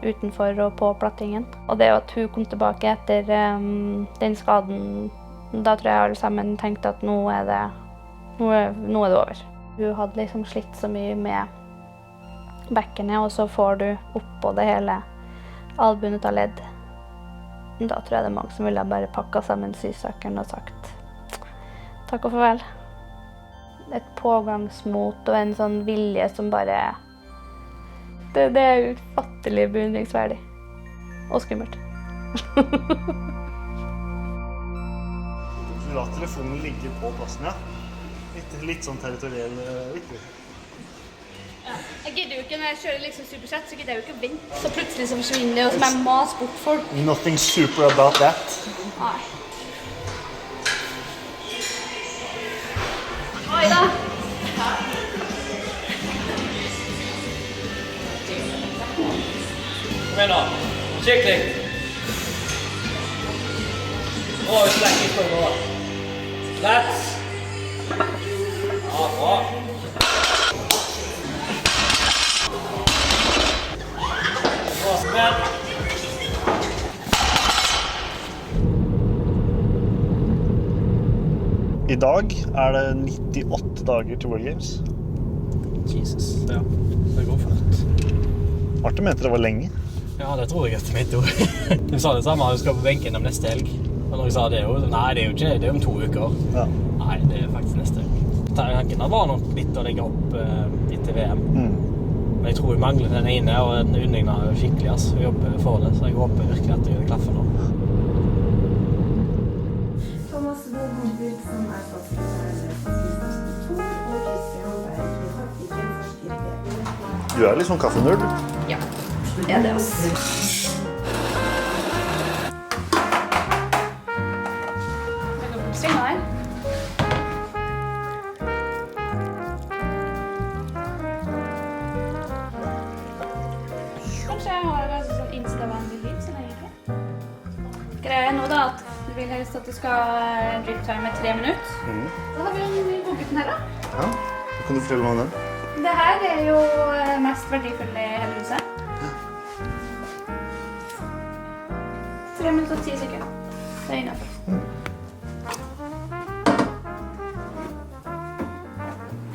utenfor og på plattingen. Og det at hun kom tilbake etter den skaden, da tror jeg alle sammen tenkte at nå er det over. Hun hadde liksom slitt så mye med bekkenet, og så får du oppå det hele albuen ut av ledd. Da tror jeg det er mange som ville bare pakket sammen sysakeren og sagt takk og farvel. Et pågangsmot og en sånn vilje som bare det er ufattelig beundringsverdig og skummelt. Du la telefonen ligge på plassen, ja. Litt sånn territoriell viktig. Ja. Jeg gidder jo ikke, når jeg kjører liksom supersett, så gidder jeg jo ikke å vente. Så plutselig så forsvinner det, og så må jeg mas bort folk. Nothing super about that. Nei. Oi da! Kom igjen da. Skikkelig. Bra utstrekk i spørsmål da. Slett. Ja, bra. Bra spenn. I dag er det 98 dager til World Games. Jesus, ja. Det går fort. Arthur mente det var lenge. Ja, det tror jeg etter mitt ord. Du sa det samme, du skal på benken om neste helg. Og når jeg sa det jo, nei, det er jo ikke, det er om 2 uker. Ja. Nei, det er faktisk neste helg. Tanken var nok litt å legge opp etter VM. Men jeg tror vi mangler den ene, og den unningen er skikkelig, altså. Vi jobber for det, så jeg håper virkelig at det klaffer nå. Thomas Bogenburg, som er statssekretær og Christian Berg, Hartviken, forsker. Du er litt sånn kaffenerd. Ja, det er det også. Svinga her. Kanskje jeg har et sånn instavennlig liv, så lenge ikke. Greia er nå da at du vil helst at du skal drip time 3 minutter. Da har vi den godbiten her da. Ja, kan du fortelle meg om den? Det her er jo mest verdifulle i hele huset. 3 minutter og 10 sekunder. Det er innenfor.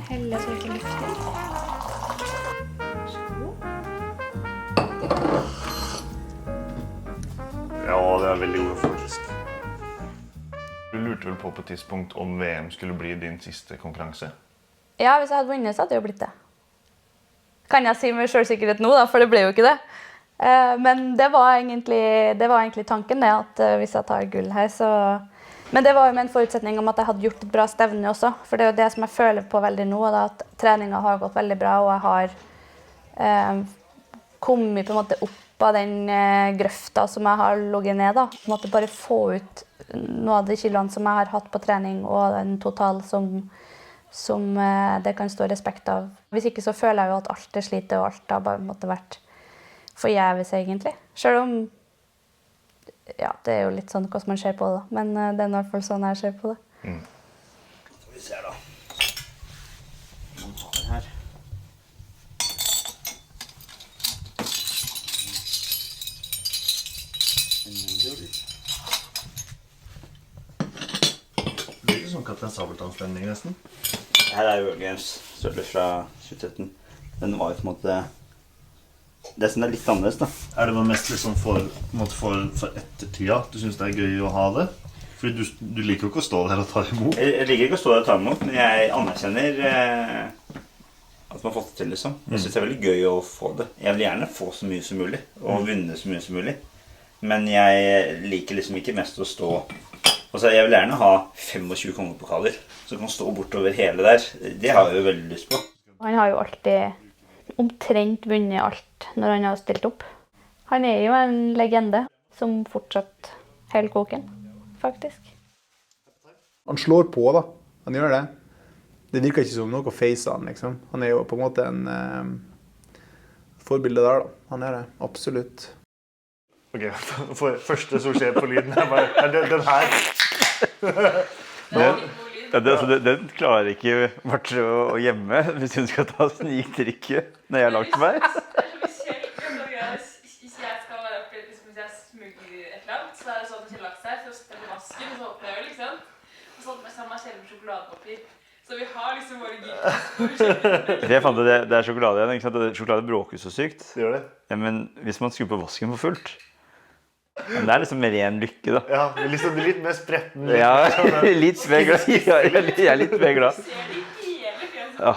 Helle så ikke lufter. Ja, det er veldig god faktisk. Du lurte vel på et tidspunkt om VM skulle bli din siste konkurranse? Ja, hvis jeg hadde vunnet, så hadde det jo blitt det. Kan jeg si med selvsikkerhet nå da, for det ble jo ikke det. Men det var egentlig tanken det, at hvis jeg tar gull her, så... Men det var jo med en forutsetning om at jeg hadde gjort et bra stevne også, for det er jo det som jeg føler på veldig nå, da, at treningen har gått veldig bra, og jeg har kommet på en måte opp av den grøfta som jeg har logget ned da. På en måte bare få ut noe av de kiloene som jeg har hatt på trening, og en total som det kan stå respekt av. Hvis ikke så føler jeg jo at alt er slitet, og alt har bare måtte vært forgjeves egentlig. Selv om, ja, det er jo litt sånn hvordan man ser på det, men det er i hvert fall sånn jeg ser på det. Skal vi se da. akkurat en sabeltannspenning nesten. Her World Games, sølv fra 2013. Den var jo på en måte... Det som litt annerledes da. Det noe mest liksom for ettertida? Du synes det gøy å ha det? Fordi du liker jo ikke å stå der og ta imot. Jeg liker ikke å stå der og ta imot, men jeg anerkjenner at man har fått det til liksom. Jeg synes det veldig gøy å få det. Jeg vil gjerne få så mye som mulig, og vinne så mye som mulig. Men jeg liker liksom ikke mest å stå... Altså, jeg vil gjerne ha 25 kongepokaler, som kan stå bortover hele der. Det har jeg jo veldig lyst på. Han har jo alltid omtrent vunnet alt når han har stilt opp. Han jo en legende som fortsatt holder koken, faktisk. Han slår på da, han gjør det. Det virker ikke som noe å face han liksom. Han jo på en måte en forbilde der da, han det, absolutt. Ok, første som skjer på lyden den her. Den klarer ikke Marte å gjemme hvis hun skal ta sniktrykket når jeg har lagt meg. Hvis jeg skal være oppe, hvis jeg smugger et eller annet, så det sånn at jeg har lagt seg, så setter jeg på vasken, og så åpner jeg jo liksom. Og så åpner jeg sammen selv med sjokoladepapir. Så vi har liksom våre gitt. Jeg fant at det sjokolade igjen, ikke sant? Sjokolade bråker så sykt. Det gjør det. Ja, men hvis man skrur på vasken for fullt, men det liksom mer ren lykke da. Ja, liksom litt mer spretten. Ja, litt mer glad. Jeg litt mer glad. Ja.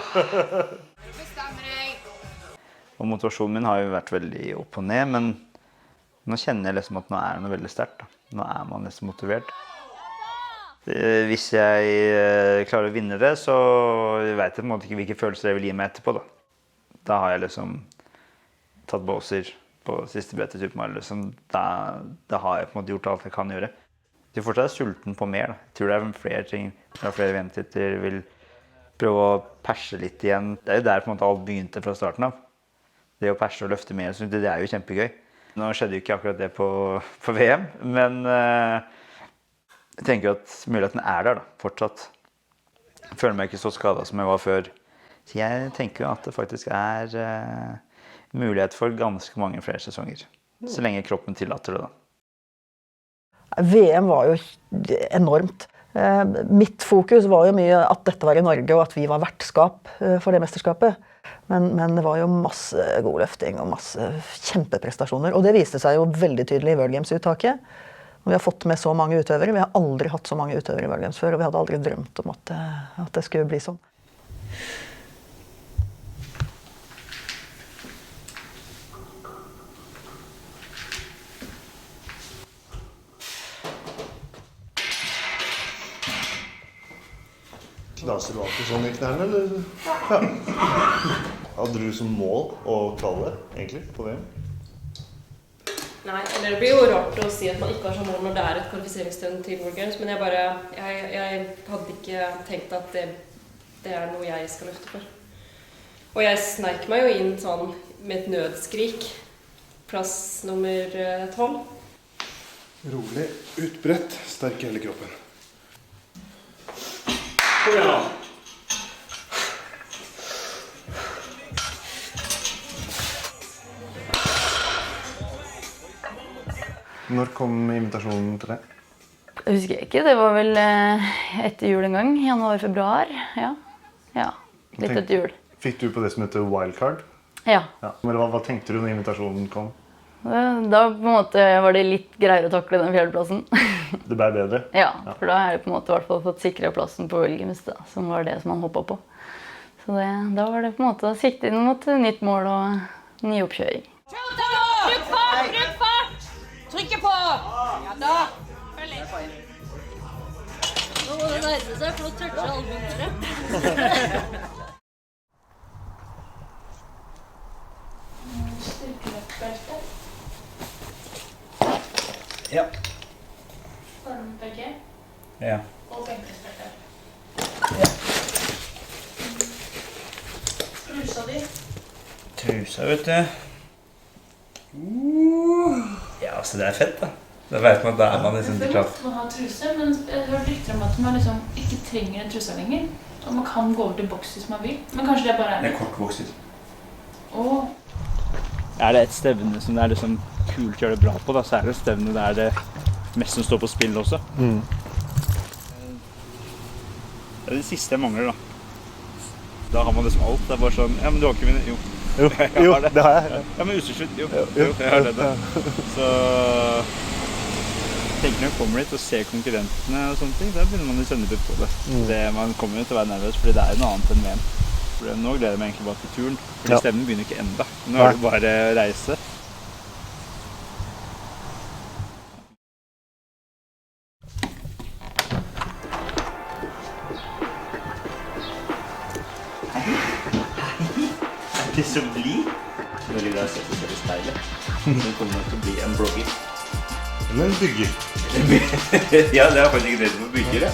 Og motivasjonen min har jo vært veldig opp og ned, men nå kjenner jeg liksom at nå det noe veldig sterkt da. Nå man liksom motivert. Hvis jeg klarer å vinne det, så vet jeg på en måte ikke hvilke følelser jeg vil gi meg etterpå da. Da har jeg liksom tatt båser på siste BT-tur på meg, liksom. Da har jeg på en måte gjort alt jeg kan gjøre. Jeg fortsatt sulten på mer da. Jeg tror det flere ting, flere VM-titler vil prøve å perse litt igjen. Det jo der på en måte alt begynte fra starten av. Det å perse og løfte mer, det jo kjempegøy. Nå skjedde jo ikke akkurat det på VM, men jeg tenker at muligheten der da, fortsatt. Jeg føler meg ikke så skadet som jeg var før. Så jeg tenker jo at det faktisk mulighet for ganske mange flere sesonger. Så lenge kroppen tillater det da. VM var jo enormt. Mitt fokus var jo mye at dette var i Norge, og at vi var vertskap for det mesterskapet. Men det var jo masse god løfting og masse kjempeprestasjoner. Og det viste seg jo veldig tydelig i World Games-uttaket. Vi har fått med så mange utøvere. Vi har aldri hatt så mange utøvere i World Games før, og vi hadde aldri drømt om at det skulle bli sånn. Knaser du alltid sånn i knærne, eller? Ja. Hadde du som mål å kvalle, egentlig, på VM? Nei, eller det blir jo rart å si at man ikke har som mål når det et kvalifiseringsstund til World Games, men jeg hadde ikke tenkt at det noe jeg skal løfte for. Og jeg sneik meg jo inn sånn med et nødskrik, plass nummer 12. Rolig, utbredt, sterk i hele kroppen. Kom igjen da! Når kom invitasjonen til deg? Jeg husker ikke, det var vel etter jul en gang, januar-februar, ja, litt etter jul. Fikk du på det som heter wildcard? Ja. Men hva tenkte du når invitasjonen kom? Da på en måte var det litt greiere å takle den fjerdeplassen. Det ble bedre? Ja, for da det på en måte i hvert fall fått sikret plassen på World Games da, som var det som man hoppet på. Så da var det på en måte å sikte inn mot nytt mål og ny oppkjøring. Bruk fart! Bruk fart! Trykke på! Ja da! Følg litt. Nå må det nærme seg, for nå toucher albuen dere. Styrkeløftbelte. Ja. Armbøyge. Ja. Og benkesbelte. Ja. Trusa di. Trusa, vet du. Ja, altså det fett da. Da vet man at da man liksom ikke klar. Man har truse, men jeg har hørt rykter om at man liksom ikke trenger en trusa lenger. Og man kan gå over til bokser som man vil. Men kanskje det bare Det kort bokser. Åh. Det et stevne som det liksom kult å gjøre det bra på, da, så det et stevne der det mest som står på spill også. Det det siste jeg mangler, da. Da har man liksom alt. Det bare sånn, ja, men du har ikke vunnet. Jo, Jo, det har jeg. Ja, men utstyrskytt, jo, jeg har det. Så tenker når jeg kommer dit og ser konkurrentene og sånne ting, da begynner man å kjenne litt på det. Man kommer jo til å være nervøs, fordi det noe annet enn VM. For nå gleder jeg meg egentlig bare til turen, fordi stemmen begynner ikke enda. Nå det bare reise. Det så blid. Når de da ser seg selv i speilet, så kommer man til å bli en blogger. Eller en bygger. Ja, det faktisk ikke det som bygger, ja.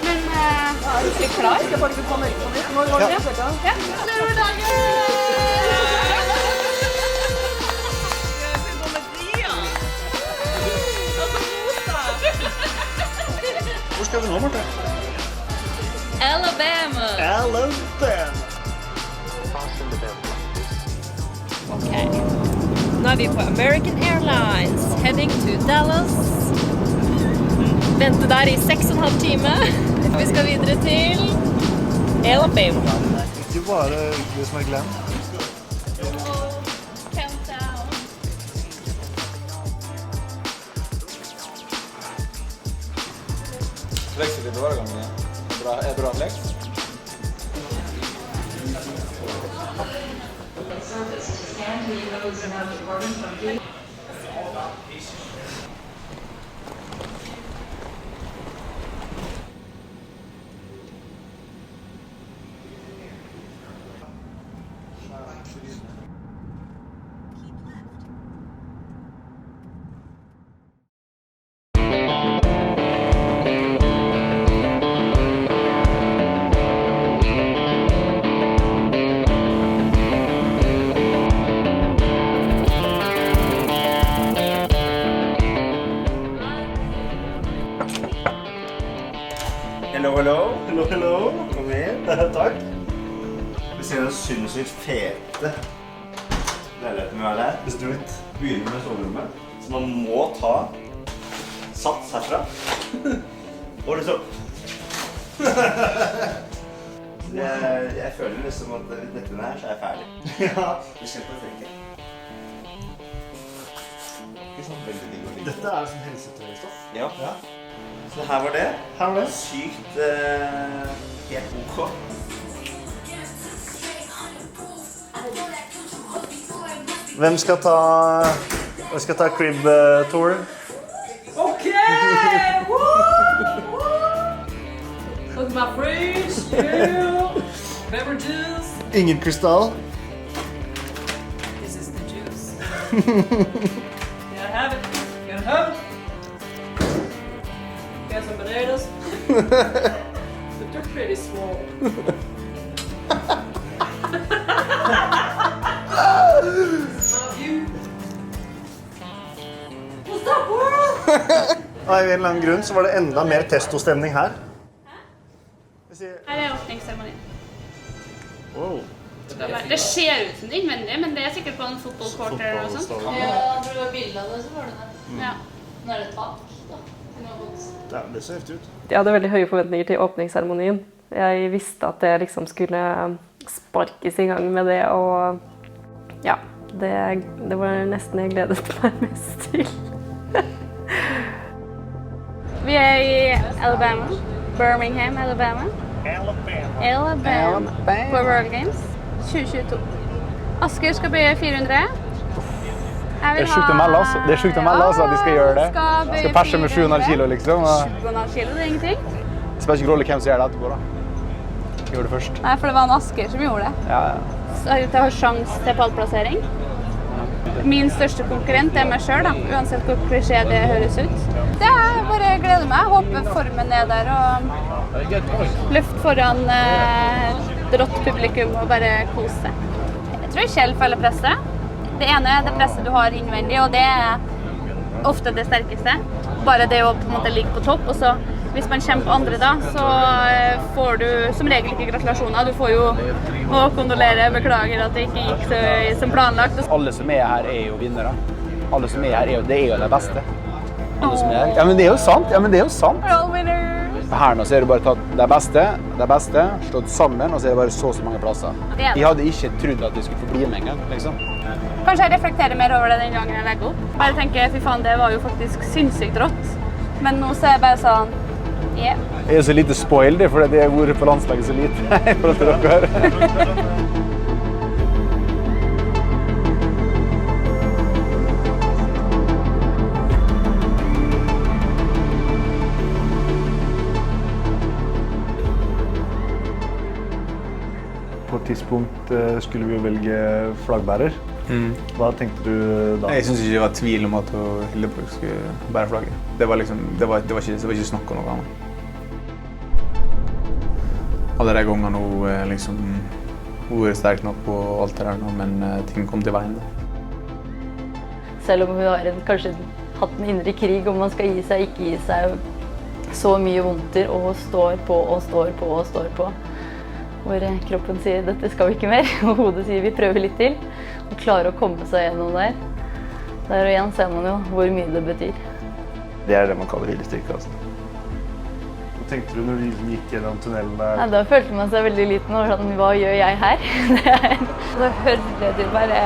Men er du ikke klar? Skal bare få melke på nytt? Når var det? Ja, det var dagen! Hvor skal vi nå, Marte? Alabama. Okay. Nå vi på American Airlines, heading to Dallas. Vente der i 6,5 timer. Vi skal videre til Alabama. Ikke bare det som Glenn. Flekser litt overgangene. Bra fleks. Hello. Kom inn. Takk. Vi ser noen sinnssykt fete leiligheter vi har her. Begynner med soverommet. Så man må ta sats herfra. Og liksom... Jeg føler liksom at dette her så jeg ferdig. Ja. Det er kjempefrekke. Ikke sånn veldig digg å ligge. Dette sånn helsetøystoff. Ja. Så her var det. Sykt helt ok. Hvem skal ta crib tour? Okay! Woo! Look at my fridge. Yeah. Beverages. Ingen krystall. This is the juice. Gotta have it. Got some bananas. But they're pretty small. My view. What's up, world? Av en eller annen grunn så var det enda mer testostemning her. Her åpningsseremonien. Wow. Det ser ut som det innvendig, men det sikkert på en fotballkorter og sånt. Ja, for det var bildet av det, så var det det. Ja. Nå det tak, da. Ja, det ser heftig ut. Jeg hadde veldig høye forventninger til åpningsseremonien. Jeg visste at det liksom skulle sparkes i gang med det, og ja, det var nesten jeg gledet meg mest til. Vi i Alabama. Birmingham, Alabama. Alabama. På World Games 2022. Asker skal bøye 400. Det sjukt å melde, altså. Det sjukt å melde, altså, at de skal gjøre det. Skal perse med 7,5 kilo, liksom. 7,5 kilo, det ingenting. Det spiller ikke rolle hvem som gjør det etterpå, da. Gjør det først. Nei, for det var en Asker som gjorde det. Ja. Så jeg har sjans til pallplassering. Min største konkurrent er meg selv, da. Uansett hvor klisjé det høres ut. Det er bare gleder meg. Håper formen er der, og løft foran rått publikum og bare kose seg. Jeg tror Kjell følger presset. Det ene er det presset du har innvendig, og det er ofte det sterkeste. Bare det å på en måte ligge på topp, og så Hvis man kommer på andre da, så får du som regel ikke gratulasjoner. Du får jo å kondolere, beklager at det ikke gikk som planlagt. Alle som her jo vinnere. Alle som her det jo de beste. Alle som her. Ja, men det jo sant. Ja, men det jo sant. All winners! Her nå så det bare tatt det beste, slått sammen, og så det bare så mange plasser. Jeg hadde ikke trodd at de skulle få bli med en gang, liksom. Kanskje jeg reflekterer mer over det den gangen jeg legger opp. Bare tenker, fy faen, det var jo faktisk sinnssykt rått. Men nå så jeg bare sånn, yeah. Jeg så lite spoil det, for det har vært på landslaget så lite i forhold til dere. På et tidspunkt skulle vi velge flaggbærer. Hva tenkte du da? Jeg synes ikke det var tvil om at Hildeborg skulle bære flagget. Det var ikke snakk om noe annet. Alle de gangene hun liksom vært sterk nok på alt det der nå, men ting kom til veien da. Selv om hun har kanskje hatt en indre krig om man skal gi seg, ikke gi seg, så mye vondter, og står på og står på og står på. Hvor kroppen sier dette skal vi ikke mer, og hodet sier vi prøver litt til, og klarer å komme seg gjennom der. Der og igjen ser man jo hvor mye det betyr. Det det man kaller viljestyrke, altså. Hva tenkte du når du gikk gjennom tunnelen der? Ja, da følte man seg veldig liten og sånn, hva gjør jeg her? Da hørte det til bare...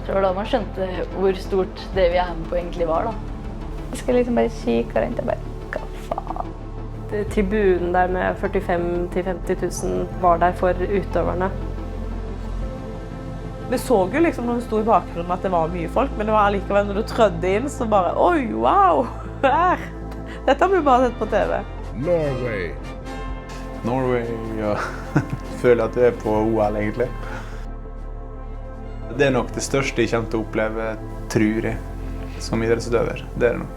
Det var da man skjønte hvor stort det vi med på egentlig var da. Jeg skulle liksom bare kikke rundt og bare, hva faen? Tribunen der med 45 til 50 000 var der for utøverne. Vi så jo liksom når vi sto i bakgrunnen at det var mye folk, men det var allikevel når du trødde inn så bare, oi, wow, her! Dette har vi bare sett på TV. Norway, ja. Føler at du på OL egentlig. Det nok det største jeg kommer til å oppleve, tror jeg, som idrettsutøver. Det det nok.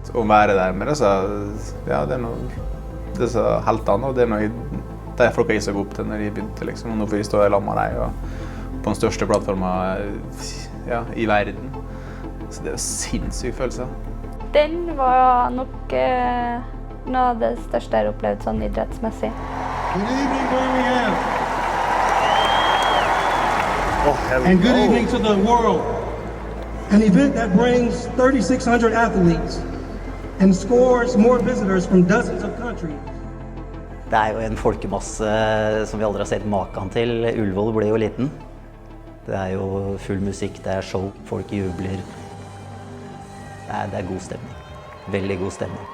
Å være der med disse, ja, det disse heltene, og det noe de folka jeg så opp til når jeg begynte, liksom. Og nå får jeg stå i lag med dem, og på den største plattformen ja, i verden. Så det en sinnssyk følelse. Den var nok noe av det største jeg har opplevd sånn idrettsmessig. Good evening, Birmingham. And good evening to the world. An event that brings 3,600 athletes and scores more visitors from dozens of countries. Det jo en folkemasse som vi aldri har sett maken til. Ullevål ble jo liten. Det jo full musikk, det show, folk jubler. Det god stemning. Veldig god stemning.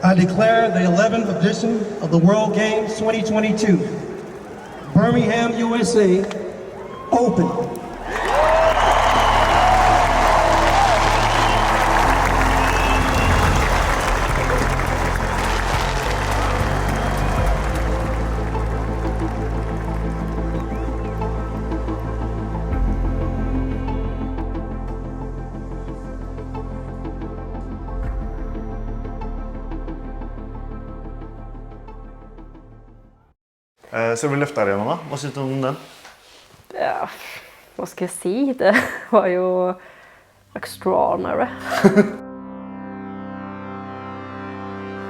I declare the 11th edition of the World Games 2022, Birmingham, USA, open. Så vi løftet igjennom da. Hva synes du om den? Ja, hva skal jeg si? Det var jo extraordinary.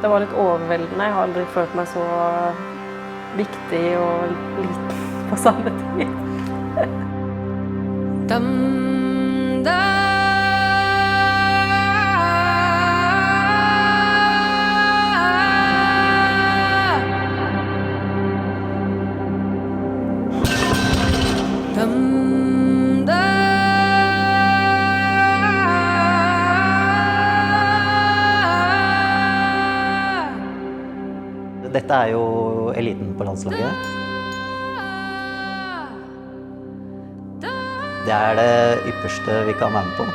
Det var litt overveldende. Jeg har aldri følt meg så viktig og liten på samme tid. Dette jo eliten på landslaget. Det det ypperste vi kan være med på.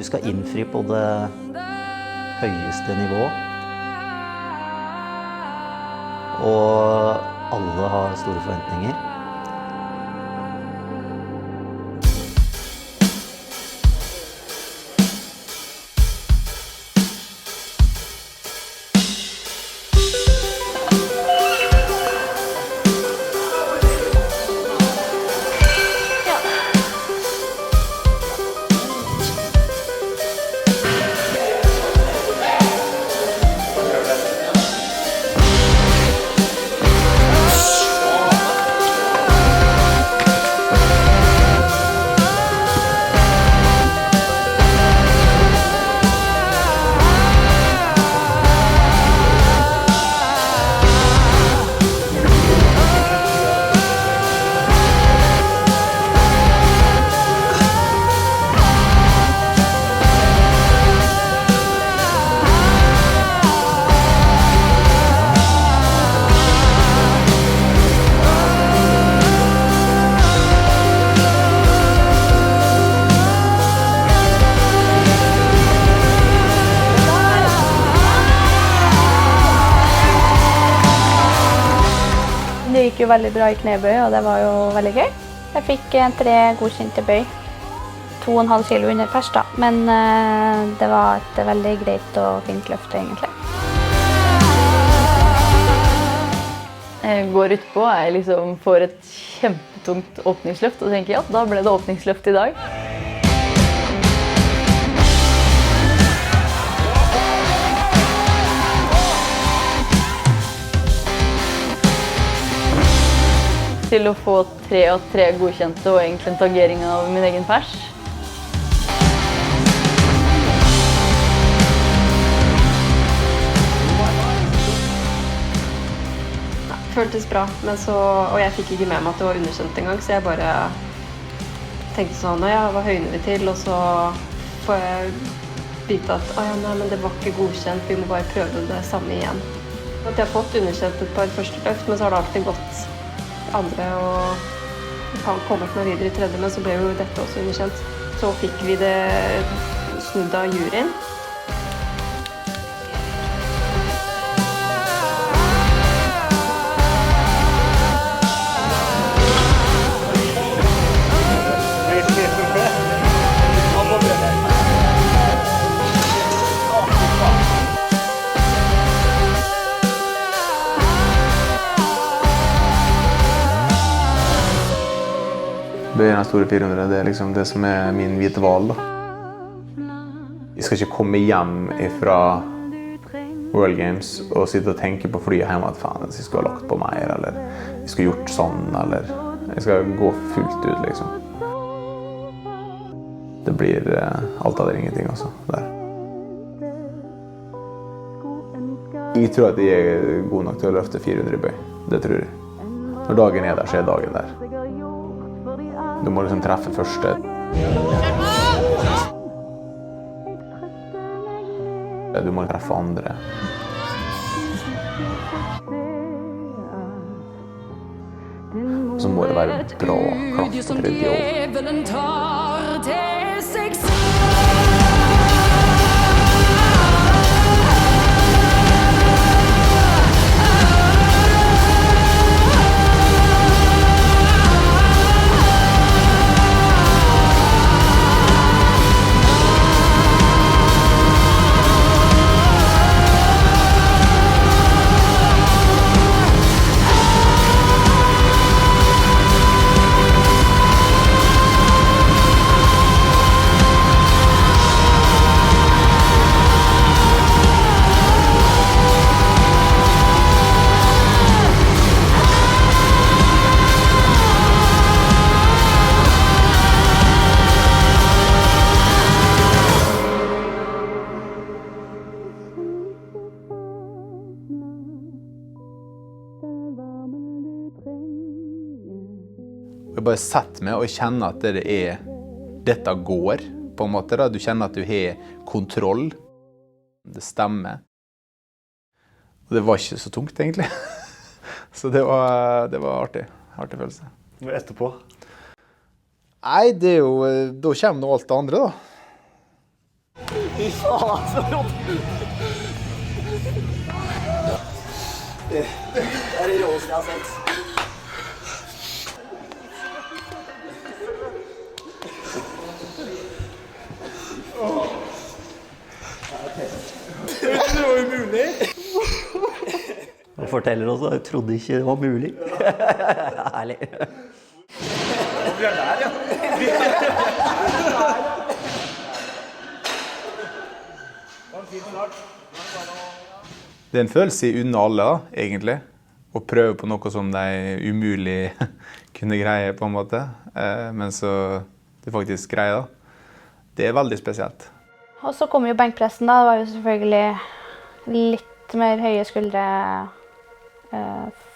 Du skal innfri på det høyeste nivå. Og alle har store forventninger. Det gikk jo veldig bra i knebøy, og det var jo veldig gøy. Jeg fikk 3 godkjente bøy. 2,5 kilo under pers da, men det var et veldig greit og fint løft egentlig. Jeg går utpå, jeg liksom får et kjempetungt åpningsløft og tenker ja, da ble det åpningsløft i dag. Til å få 3 av 3 godkjente og egentlig en tangering av min egen pers. Føltes bra, men og jeg fikk ikke med meg at det var underkjent en gang, så jeg bare tenkte sånn, ja, hva høyner vi til? Og så får jeg vite at, ja, nei, men det var ikke godkjent, vi må bare prøve det samme igjen. Jeg har fått underkjent et par første løft, men så har det alltid gått andre og kommet meg videre i tredje, men så ble jo dette også underkjent. Så fikk vi det snudd av juryen. Det er den store 400, det er liksom det som er min hvite val da. Jeg skal ikke komme hjem fra World Games og sitte og tenke på flyet hjemme at faen, jeg skulle ha lagt på mer, eller jeg skulle gjort sånn, eller jeg skal gå fullt ut liksom. Det blir alt eller ingenting altså, der. Jeg tror at jeg er god nok til å løfte 400 i bøy, det tror jeg. Når dagen er der, så er dagen der. Du må liksom treffe første. Du må treffe andre. Så må det være bra kraft til jobb. Jeg bare setter meg og kjenner at dette går, på en måte. Da. Du kjenner at du har kontroll. Det stemmer. Og det var ikke så tungt, egentlig. Så det var artig. Artig følelse. Hva etterpå? Nei, det er jo... Da kommer noe alt det andre, da. Fy faen, så rått! Det det råeste jeg har sett. Det var umulig. Og forteller oss at jeg trodde ikke det var mulig. Herlig. Vi der, ja. Det er en følelse i unna alle, da, egentlig. Å prøve på noe som de umulig kunne greie, på en måte. Men så det faktisk greier, da. Det er veldig spesielt. Og så kom jo benkpressen da. Det var jo selvfølgelig litt mer høye skuldre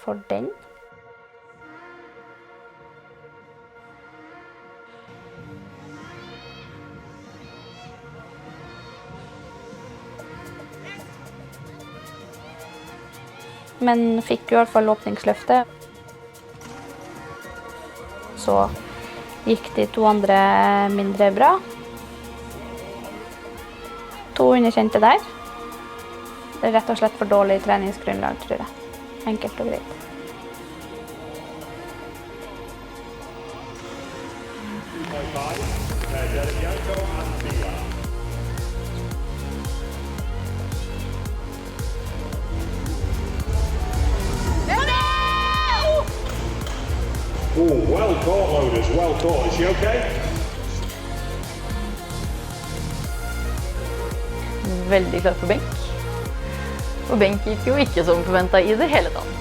for den. Men fikk jo i hvert fall åpningsløftet. Så gikk de 2 andre mindre bra. 2 underkjente der. Det er rett og slett for dårlig treningsgrunnlag, tror jeg. Enkelt og greit. Oh, well caught, Lotus, well caught. Is she okay? Veldig klar for benk. Og benk gikk jo ikke som forventet i det hele tatt.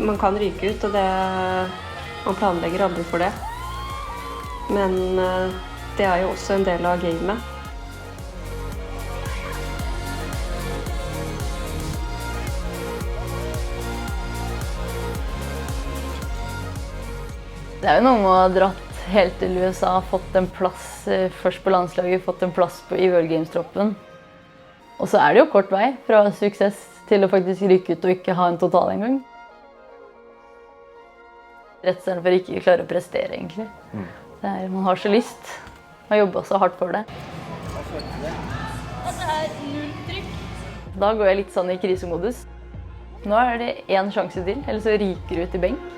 Man kan ryke ut, og man planlegger aldri for det. Men det er jo også en del av gamet. Det er jo noe med å ha dratt helt til USA, fått en plass først på landslaget, fått en plass i World Games-troppen. Og så er det jo kort vei fra suksess til å faktisk rykke ut og ikke ha en total engang. Rett og slett for ikke klare å prestere, egentlig. Man har så lyst, har jobbet så hardt for det. Og det er 0 trykk. Da går jeg litt sånn i krisemodus. Nå er det 1 sjanse til, eller så ryker du ut i benk.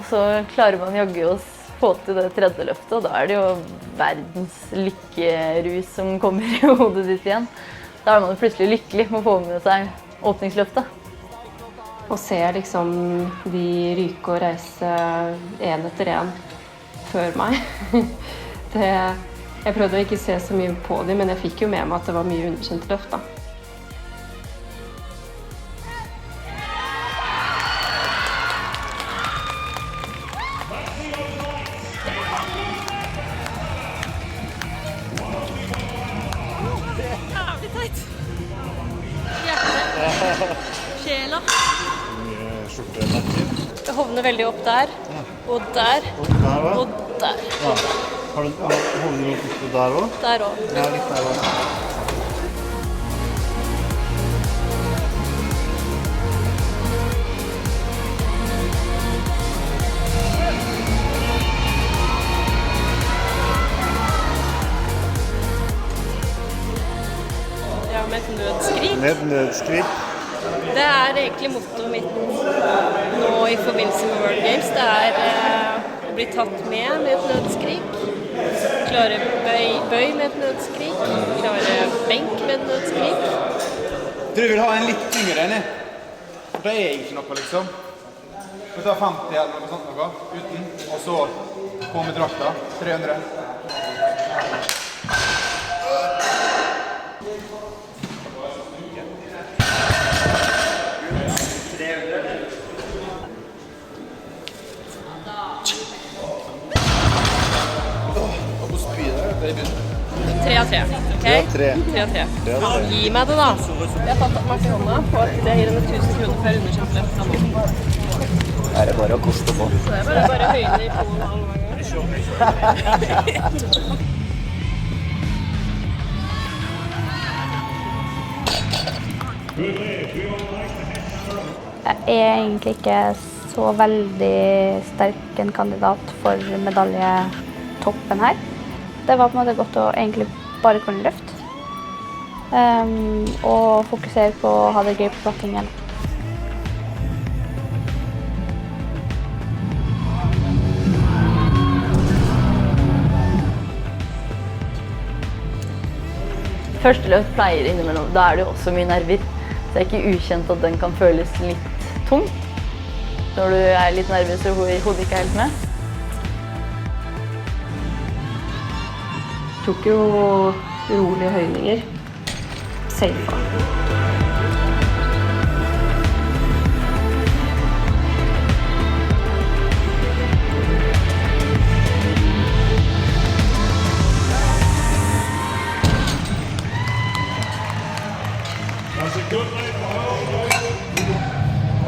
Og så klarer man jaggu å få til det 3. løftet, og da er det jo verdens lykkerus som kommer i hodet ditt igjen. Da er man plutselig lykkelig med å få med seg åpningsløftet. Og se liksom de ryke og reise 1 etter 1 før meg. Jeg prøvde å ikke se så mye på dem, men jeg fikk jo med meg at det var mye underkjente løft da. Sjela. Det hovner veldig opp der, og der, og der. Har du hovner opp der også? Der også. Ja, litt der også. Ja, med et nødskrik. Med et nødskrik. Det er egentlig mottoet mitt nå i forbindelse med World Games. Det er å bli tatt med et nødskrik, klare bøy med et nødskrik, klare benk med et nødskrik. Jeg tror vi vil ha en litt yngre enn jeg. For det er ikke noe, liksom. Vi tar 50 eller noe sånt noe, uten, og så på med drakta, 300. Tre av tre, ok? 3 av 3. Gi meg det da. Jeg har tatt meg til hånda på at jeg gir henne 1000 kroner for underkjent løft fra nå. Er det bare å koste på. Så det er bare høyne i 2,5 ganger. Jeg er egentlig ikke så veldig sterk en kandidat for medaljetoppen her. Det var på en måte godt å egentlig bare kunne løfte. Og fokusere på å ha det gøy på bakkingen. Første løft pleier innimellom. Da er det jo også mye nerver. Så det er ikke ukjent at den kan føles litt tung. Når du er litt nervøs og hodet ikke er helt med. Tok jo rolige høyninger. Safe.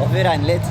At vi regner litt.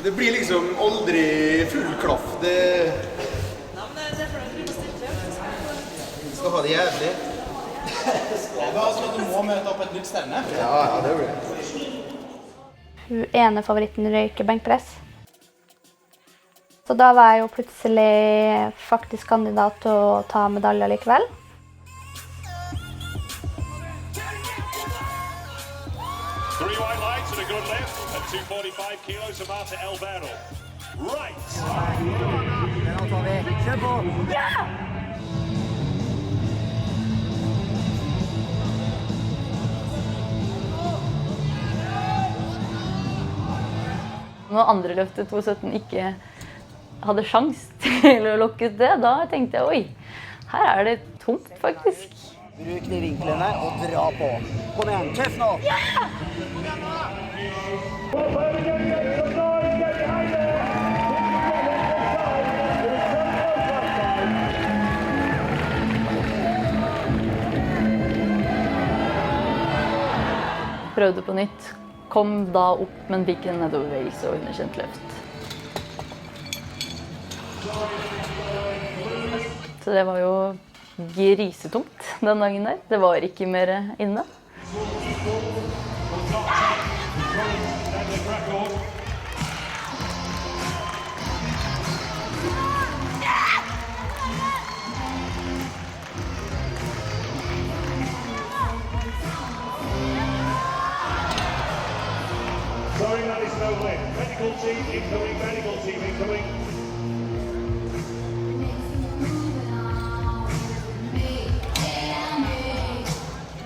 Det blir liksom aldri full klaff. Det skal ha det jævlig. Du må møte opp et nytt stevne. Ja, det blir det. Hun ene favoritten røyker benkpress. Så da var jeg jo plutselig faktisk kandidat til å ta medaljer likevel. Three white lights and a good lift at 245 kilos of Marta Elvero. Right. Nå tar vi. Kjør på! Når andre løftet 217 ikke hadde sjans til å lokke ut det, da tenkte jeg, oi, her er det tomt faktisk. Bruk de vinklene og dra på. Kom igjen, tøff nå! Prøvde på nytt. Kom da opp, men fikk en nedoverbevegelse og underkjent løft. Så det var jo grisetomt den dagen der. Det var ikke mer inne. Sorry, that is no win. Medical team incoming, medical team incoming.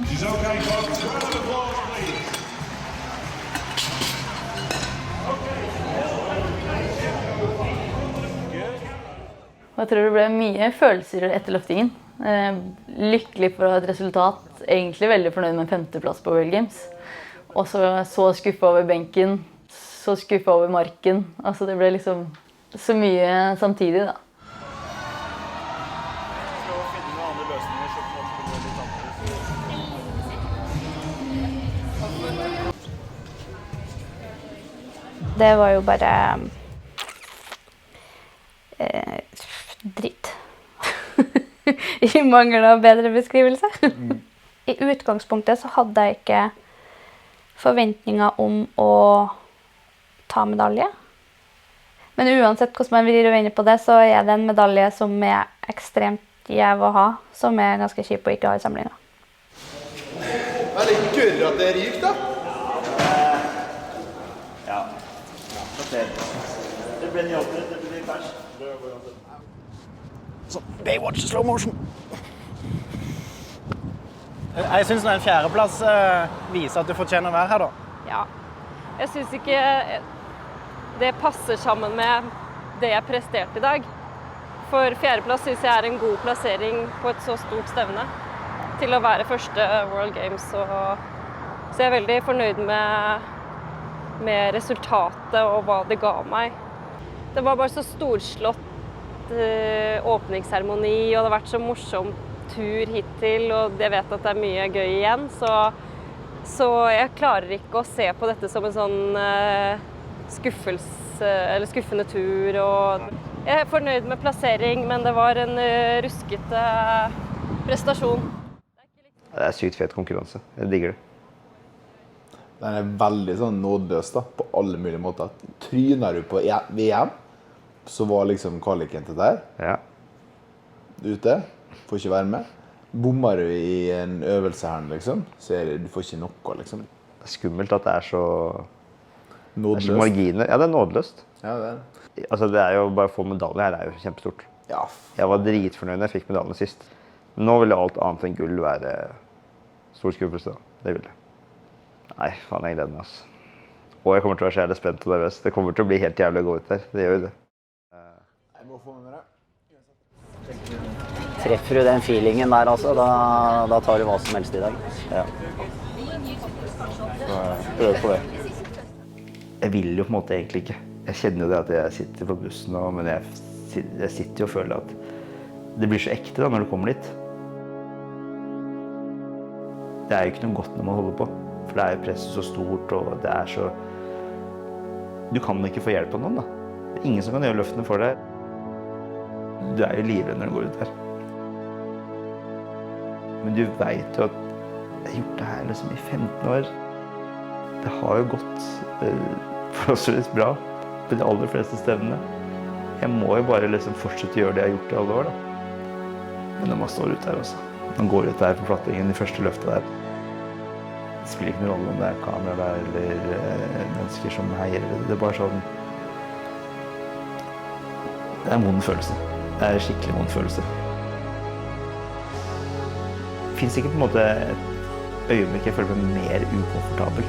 She's okay, folks. Round of applause, please. Jeg tror det ble mye følelser etter løftingen. Lykkelig for å ha et resultat. Egentlig veldig fornøyd med en 5. plass på World Games. Og så skuffet over benken, så skuffet over marken. Altså det ble liksom så mye samtidig da. det var jo bare dritt. I mangel av bedre beskrivelse. I utgangspunktet så hadde jeg ikke forventninger om å ta medalje. Men uansett hvordan man vil vende på det, så er det en medalje som er ekstremt gjev å ha, som er ganske kjip å ikke ha i samlingen. Veldig gørr at det ryker, da. Ja. Det blir nyåpnet, det blir fersk. Så Baywatch slow motion. Jeg synes en fjerdeplass viser at du fortjener å være her da. Ja, jeg synes ikke det passer sammen med det jeg presterte i dag. For fjerdeplass synes jeg en god plassering på et så stort stevne. Til å være første World Games, så jeg er veldig fornøyd med resultatet og hva det ga meg. Det var bare så storslått åpningsseremoni, og det har vært så morsom tur hittil, og jeg vet at det er mye gøy igjen, så jeg klarer ikke å se på dette som en sånn skuffende tur. Og jeg er fornøyd med plassering, men det var en ruskete prestasjon. Det er sykt fet konkurranse. Jeg digger det. Den veldig sånn nådeløs da, på alle mulige måter. Tryner du på VM, så var liksom kvaliken til der. Ja. Ute, får ikke være med. Bommer du i en øvelse her, liksom, så du får ikke noe, liksom. Det er skummelt at det er så... Nådeløst. Det er så marginer. Ja, det er nådeløst. Ja, det er. Altså, det er jo bare å få medalje her, det er jo kjempestort. Ja. Jeg var dritfornøyd når jeg fikk medaljen sist. Men nå vil alt annet enn gull være stor skuffelse. Det vil det. Nei, faen, jeg gleder meg, altså. Og jeg kommer til å være så jævlig spent og nervøs. Det kommer til å bli helt jævlig å gå ut der. Det gjør jo det. Jeg må få med det. Treffer du den feelingen der, altså, da tar du hva som helst i dag. Ja. Prøv på det. Jeg vil jo på en måte egentlig ikke. Jeg kjenner jo det at jeg sitter på bussen nå, men jeg sitter jo og føler at det blir så ekte da når du kommer dit. Det er jo ikke noe godt når man holder på, for det er jo presset så stort, og det er så... Du kan ikke få hjelp av noen da. Det er ingen som kan gjøre løftene for deg. Du er jo livredd når du går ut der. Men du vet jo at jeg har gjort det her liksom i 15 år. Det har jo gått forholdsvis bra på de aller fleste stedene. Jeg må jo bare liksom fortsette å gjøre det jeg har gjort i alle år da. Men når man står ute her også. Man går ut der på plattingen i første løftet der. Det spiller ikke noen rolle om det er kamera der eller mennesker som heier. Det er bare sånn... Det er en vond følelse. Det er en skikkelig vond følelse. Det finnes ikke på en måte et øyeblikk jeg føler meg mer ukomfortabel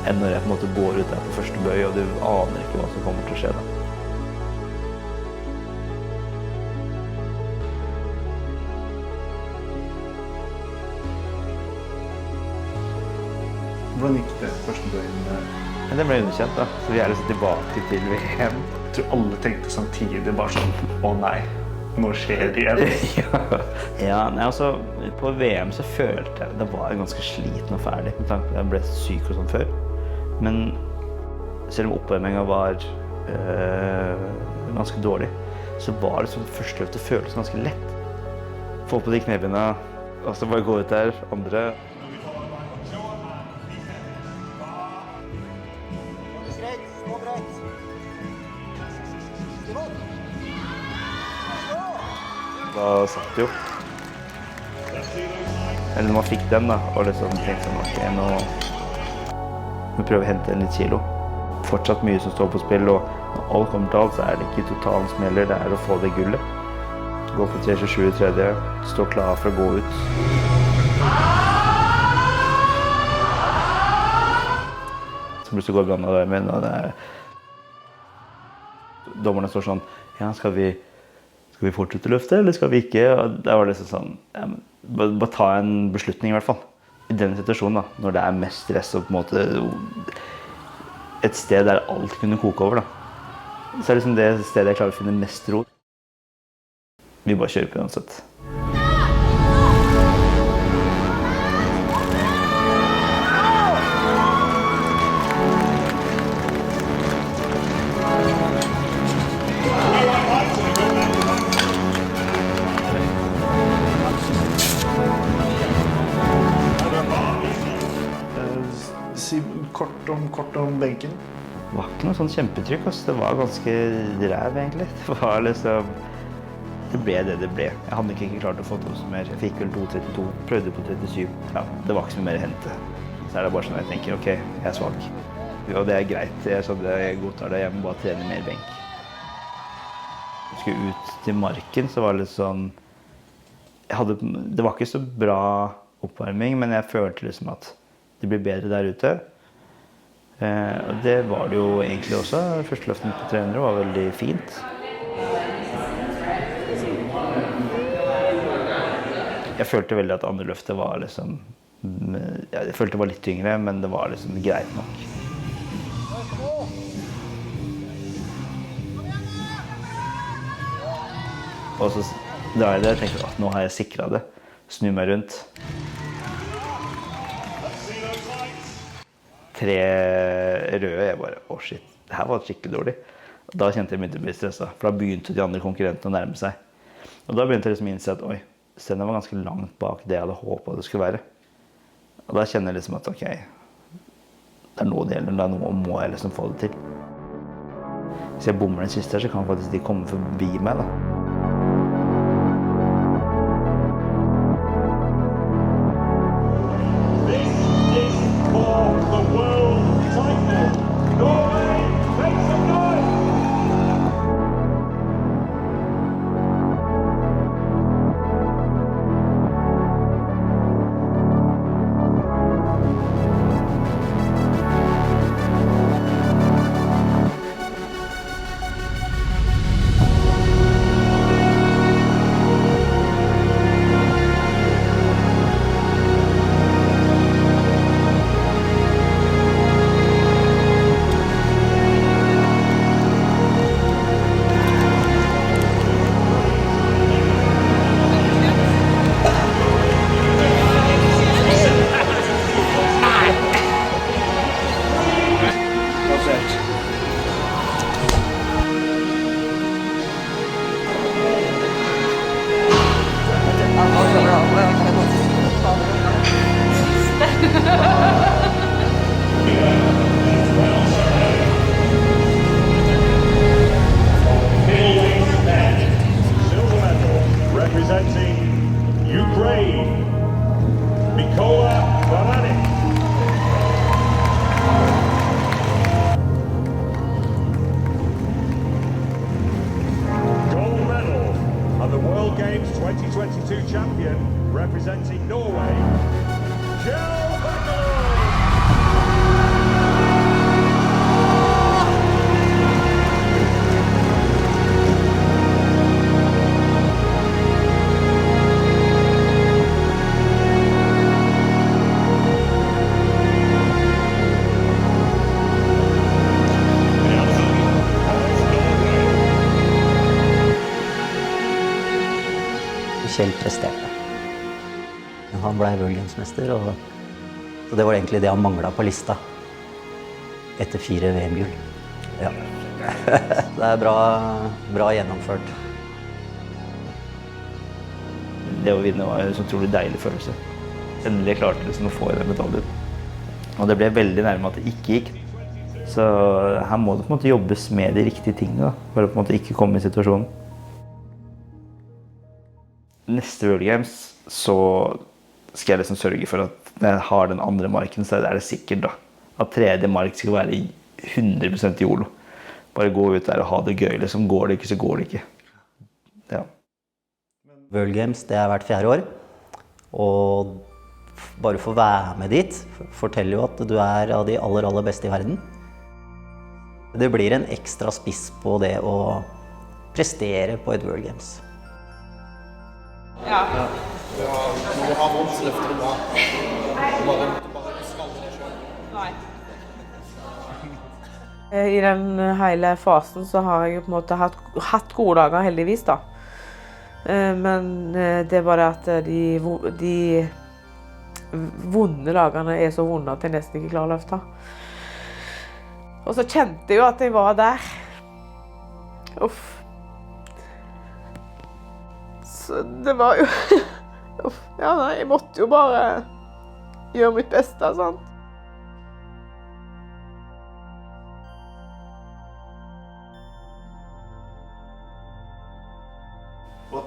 enn når jeg på en måte går ut der på første bøy, og du aner ikke hva som kommer til å skje da. Hvordan gikk det første døgn? Men det ble underkjent da, så vi er liksom tilbake til VM. Jeg tror alle tenkte samtidig bare sånn, å nei, nå skjer det igjen. Ja, nei, altså, på VM så følte jeg det var ganske sliten og ferdig, med tanke på at jeg ble syk og sånn før. Men selv om oppvarmingen var ganske dårlig, så var det sånn første løftet føltes ganske lett. Få på de knebøyene, og så bare gå ut der, andre... Da satt det jo. Eller når man fikk den da, og liksom tenkte sånn, ok, nå må vi prøve å hente en litt kilo. Fortsatt mye som står på spill, og når alt kommer til alt, så er det ikke totalen som gjelder, det er å få det gullet. Gå på 3.27 i tredje, stå klar for å gå ut. Så plutselig går brannen der med, og det er... Dommerne står sånn, ja, skal vi fortsette løftet, eller skal vi ikke? Og det var liksom sånn, ja, bare ta en beslutning i hvert fall. I denne situasjonen da, når det er mest stress og på en måte et sted der alt kunne koke over da. Så er det liksom det stedet jeg klarer å finne mest ro. Vi bare kjører på uansett. si kort om benken? Det var ikke noe sånn kjempetrykk, altså. Det var ganske ræv egentlig. Det var liksom... Det ble det det ble. Jeg hadde ikke klart å få til noe mer. Jeg fikk vel 2,32, prøvde på 37. Ja, det var ikke så mye mer å hente. Så det bare sånn at jeg tenker, ok, jeg svak. Og det greit, jeg godtar det, jeg må bare trene mer benk. Jeg skulle ut til marken, så var det litt sånn... Det var ikke så bra oppvarming, men jeg følte liksom at det blir bedre der ute. Og det var det jo egentlig også. Første løften på 300 var veldig fint. Jeg følte veldig at andre løftet var liksom... Jeg følte det var litt tyngre, men det var liksom greit nok. Og så da jeg tenkte at nå har jeg sikret det. Snu meg rundt. 3 røde, jeg bare, shit, det her var skikkelig dårlig. Da kjente jeg begynte å bli stresset, for da begynte de andre konkurrentene å nærme seg. Og da begynte jeg liksom å innse at, scenen var ganske langt bak det jeg hadde håpet det skulle være. Og da kjenner jeg liksom at, ok, det er nå det gjelder, da må jeg liksom få det til. Hvis jeg bommer den siste her, så kan faktisk de komme forbi meg da. Kjell presterte. Han ble World Games-mester, og så det var egentlig det han manglet på lista etter 4 VM-gull. Ja. Det er bra gjennomført. Det å vinne var en så utrolig deilig følelse. Endelig klarte jeg liksom å få i den medaljen. Og det ble veldig nærme at det ikke gikk. Så her må det på en måte jobbes med de riktige tingene, da, for å på en måte ikke komme i situasjonen. Neste World Games så skal jeg liksom sørge for at når jeg har den andre marken, så er det sikkert da. At tredje mark skal være 100% YOLO. Bare gå ut der og ha det gøy, liksom. Går det ikke, så går det ikke. Ja. World Games, det er hvert 4. år. Og bare få være med dit forteller jo at du er av de aller beste i verden. Det blir en ekstra spiss på det å prestere på et World Games. Ja. Når du har voldsløfter, du bare skaller deg selv. Nei. I den hele fasen så har jeg på en måte hatt gode dager, heldigvis da. Men det er bare at de vonde dagene er så vonde at jeg nesten ikke klarer å løfte. Og så kjente jeg jo at jeg var der. Uff. Så det var jo... Uff. Ja, nei, jeg måtte jo bare gjøre mitt beste, sant?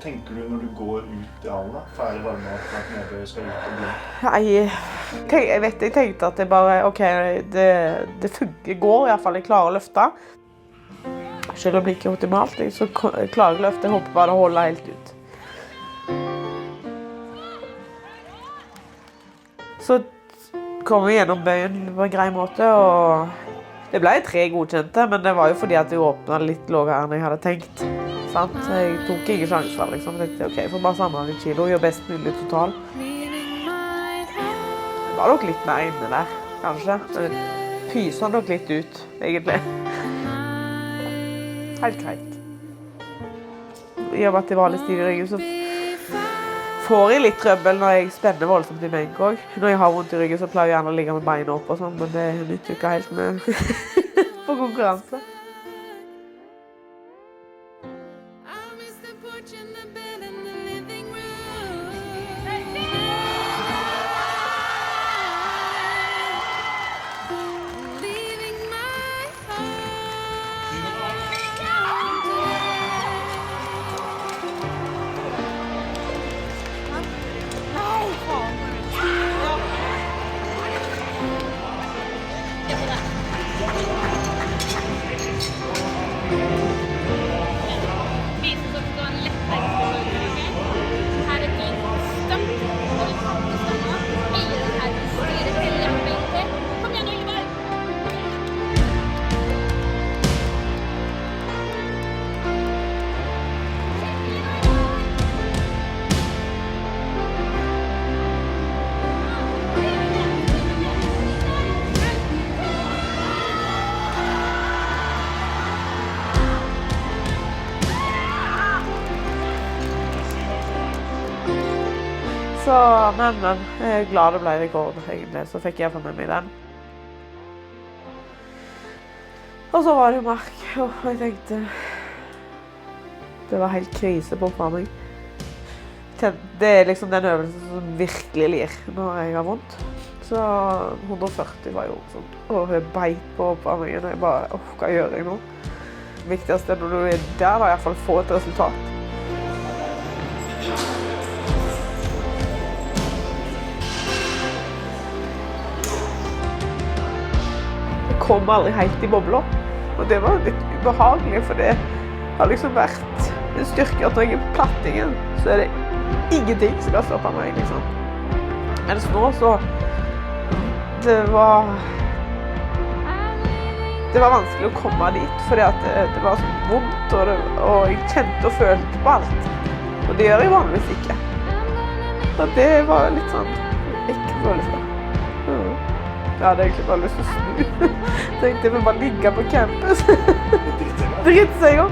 tenker du når du går ut I hallen da? Ferdig varmet at Knebøy skal ut og bli? Jeg tenkte at det bare, ok, det funker, går I hvert fall, jeg klarer å løfte. Selv om det ikke optimalt, så klarer jeg å løfte, jeg håper bare å holde helt ut. Så kom vi gjennom bøyen på en grei måte, og det ble 3 godkjente, men det var jo fordi at vi åpnet litt lavere enn jeg hadde tenkt. Sant? Jeg tok ikke sjanser, liksom. Jeg tenkte, ok, jeg får bare samle litt kilo, gjøre best mulig total. Det var nok litt mer inne der, kanskje. Det pyser nok litt ut, egentlig. Helt greit. I og med at jeg var litt stiv I ryggen, så får jeg litt trøbbel når jeg spenner voldsomt I benk også. Når jeg har vondt I ryggen, så pleier jeg gjerne å ligge med beina opp og sånn, men det nytter ikke helt med på konkurranse. Men jeg er glad det ble rekord, egentlig, så fikk jeg få med meg den. Og så var det jo mark, og jeg tenkte det var helt krise på meg. Det liksom den øvelsen som virkelig lir når jeg har vondt. Så 140 var jo sånn, og jeg beit på meg, og jeg bare, hva gjør jeg nå? Det viktigste når du der, da I hvert fall få et resultat. Kom aldri helt I bobler, og det var litt ubehagelig, for det har liksom vært en styrke at når jeg på plattingen, så det ingenting som kan stoppe meg, liksom. Mens nå så, det var vanskelig å komme dit, fordi at det var så vondt, og jeg kjente og følte på alt, og det gjør jeg vanligvis ikke. Så det var litt sånn, ikke følelse. Jeg hadde egentlig bare lyst til å snu. Tenkte jeg vil bare ligge på campus. Drittsenger.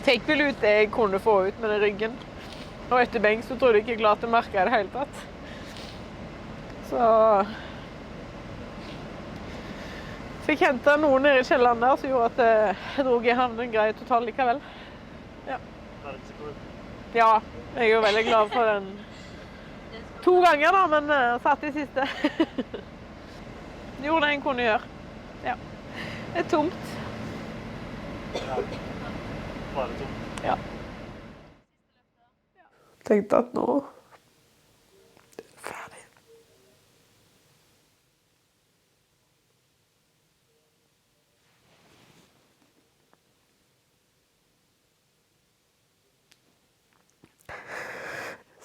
Fikk vel ut det jeg kunne få ut med den ryggen. Og etter benk så trodde jeg ikke klart å merke det hele tatt. Så fikk hentet noen nede i kjelleren der som gjorde at jeg drog i havnen grei total likevel. Ja. Ja, jeg er jo veldig glad for den 2 ganger da, men satt i siste. Gjorde det en kunne gjøre. Ja. Det er tomt. Ja. Bare tomt. Ja. Tenkte at nå er det ferdig.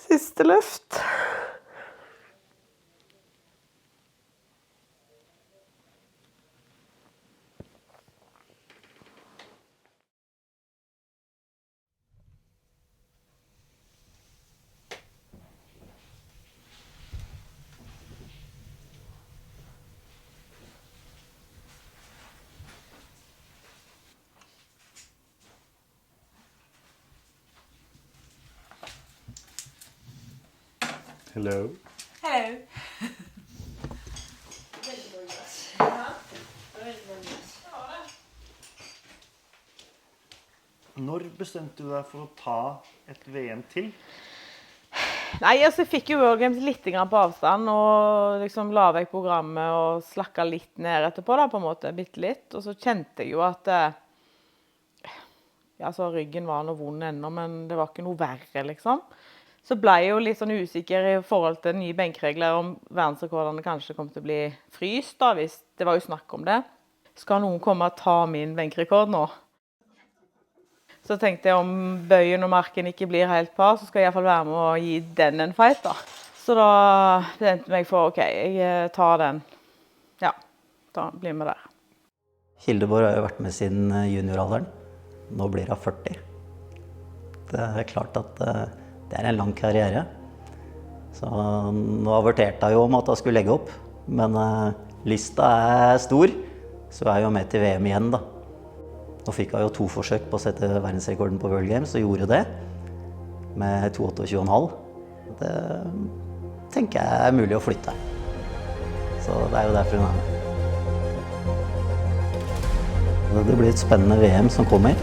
Siste løft. Hello. Hello. Når bestemte du deg for å ta et VM til? Nei, altså jeg fikk jo World Games litt på avstand, og liksom la vekk programmet og slakka litt ned etterpå da, på en måte, bitte litt. Og så kjente jeg jo at ja, så ryggen var noe vond ennå, men det var ikke noe verre, liksom. Så ble jeg jo litt sånn usikker i forhold til nye benkregler om verdensrekordene kanskje kom til å bli fryst da, hvis det var jo snakk om det. Skal noen komme og ta min benkrekord nå? Så tenkte jeg om bøyen og marken ikke blir helt par, så skal jeg i hvert fall være med å gi den en fight da. Så da bestemte jeg meg for, ok, jeg tar den. Ja, da blir vi der. Hildeborg har jo vært med siden junioralderen. Nå blir hun 40. Det er klart at det er en lang karriere. Så nå averterte jeg jo om at jeg skulle legge opp, men lista er stor, så er jeg jo med til VM igjen da. Nå fikk jeg jo 2 forsøk på å sette verdensrekorden på World Games, og gjorde det med 2,28,5. Det tenker jeg er mulig å flytte. Så det er jo derfor hun er med. Det blir et spennende VM som kommer.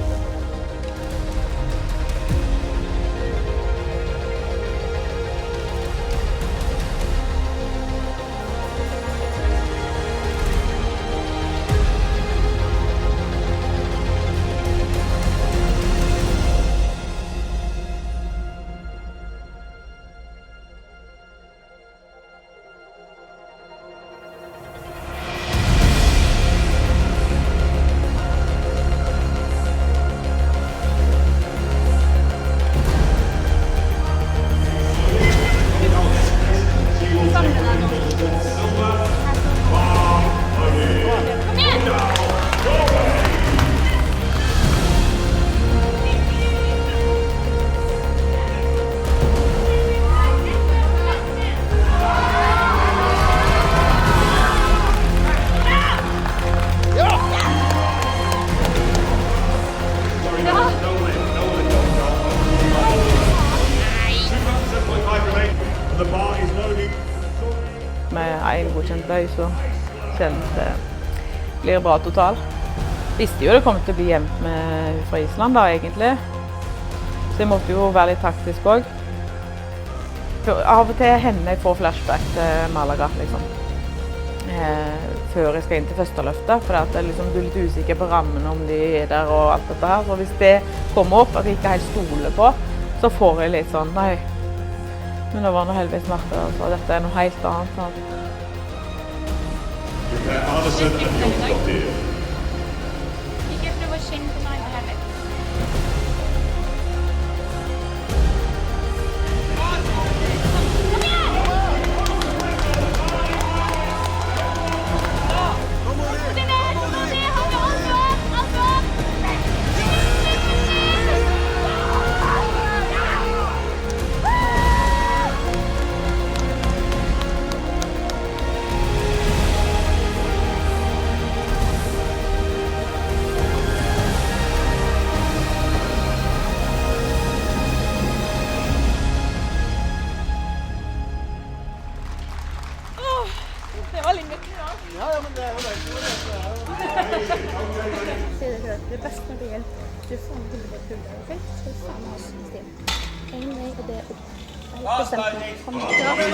Med en godkjent bøy, så kjennes det blir bra total. Visste jo det kom til å bli jevnt med fra Island da, egentlig. Så jeg måtte jo være litt taktisk også. Av og til hender jeg får flashback til Malaga, liksom. Før jeg skal inn til første løftet, for at jeg liksom, du er litt usikker på rammene om de er der og alt dette her. Så hvis det kommer opp, at jeg ikke helt stoler på, så får jeg litt sånn, nei. Men det var noe heldigvis smerte, så dette er noe helt annet. Så. Ikke prøv å kjenne på meg heller. bestemte meg. Kom igjen.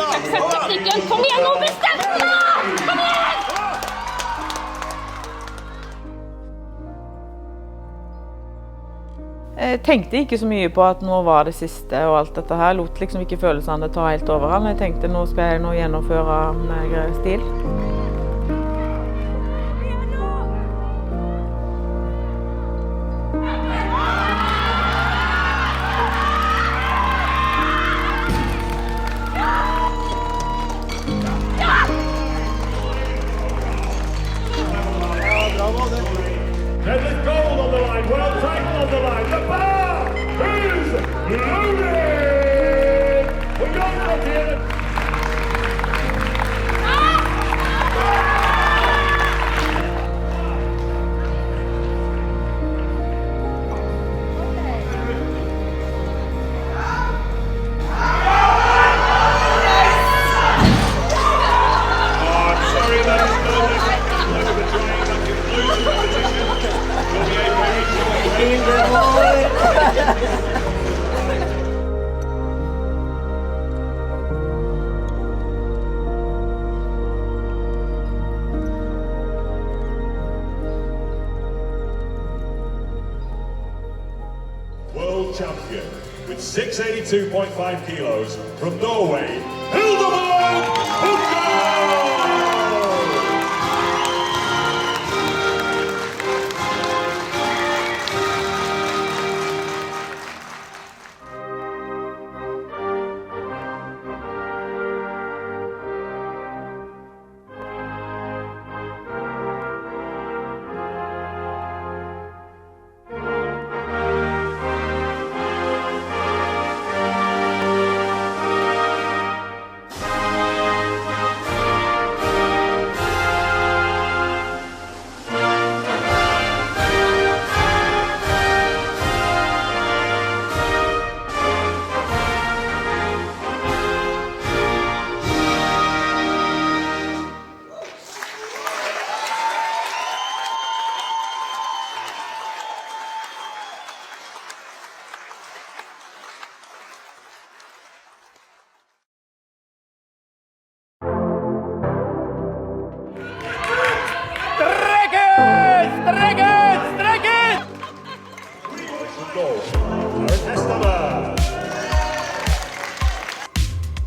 Taktikken, kom igjen nå, bestem deg! Kom igjen! Jeg tenkte ikke så mye på at nå var det siste og alt dette her. Lot liksom ikke følelsene ta helt overhånd. Jeg tenkte nå skal jeg nå gjennomføre med stil. There's gold on the line, world title on the line. The bar is loaded. We got it here. World champion with 682.5 kilos from Norway, Hildeborg Hooker!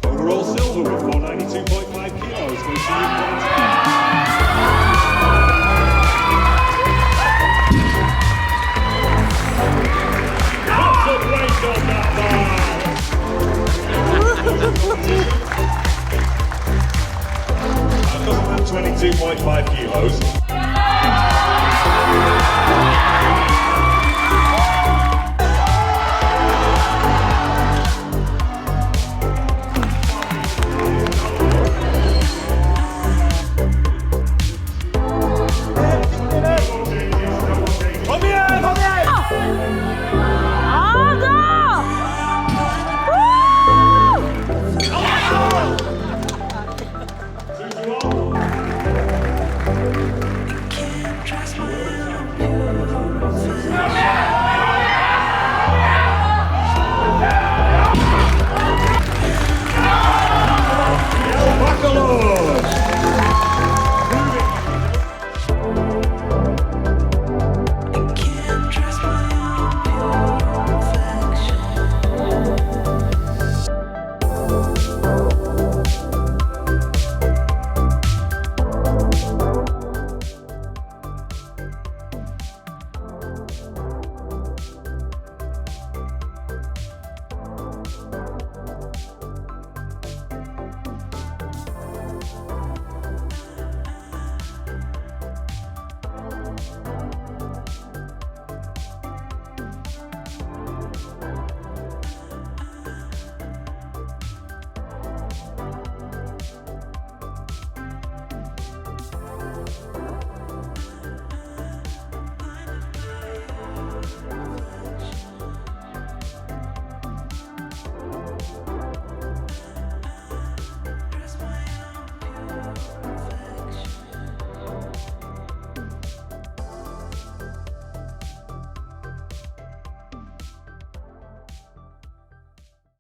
Overall silver with 492.5 kilos goes to Ukraine. That's a break on that bar. 122.5 kilos.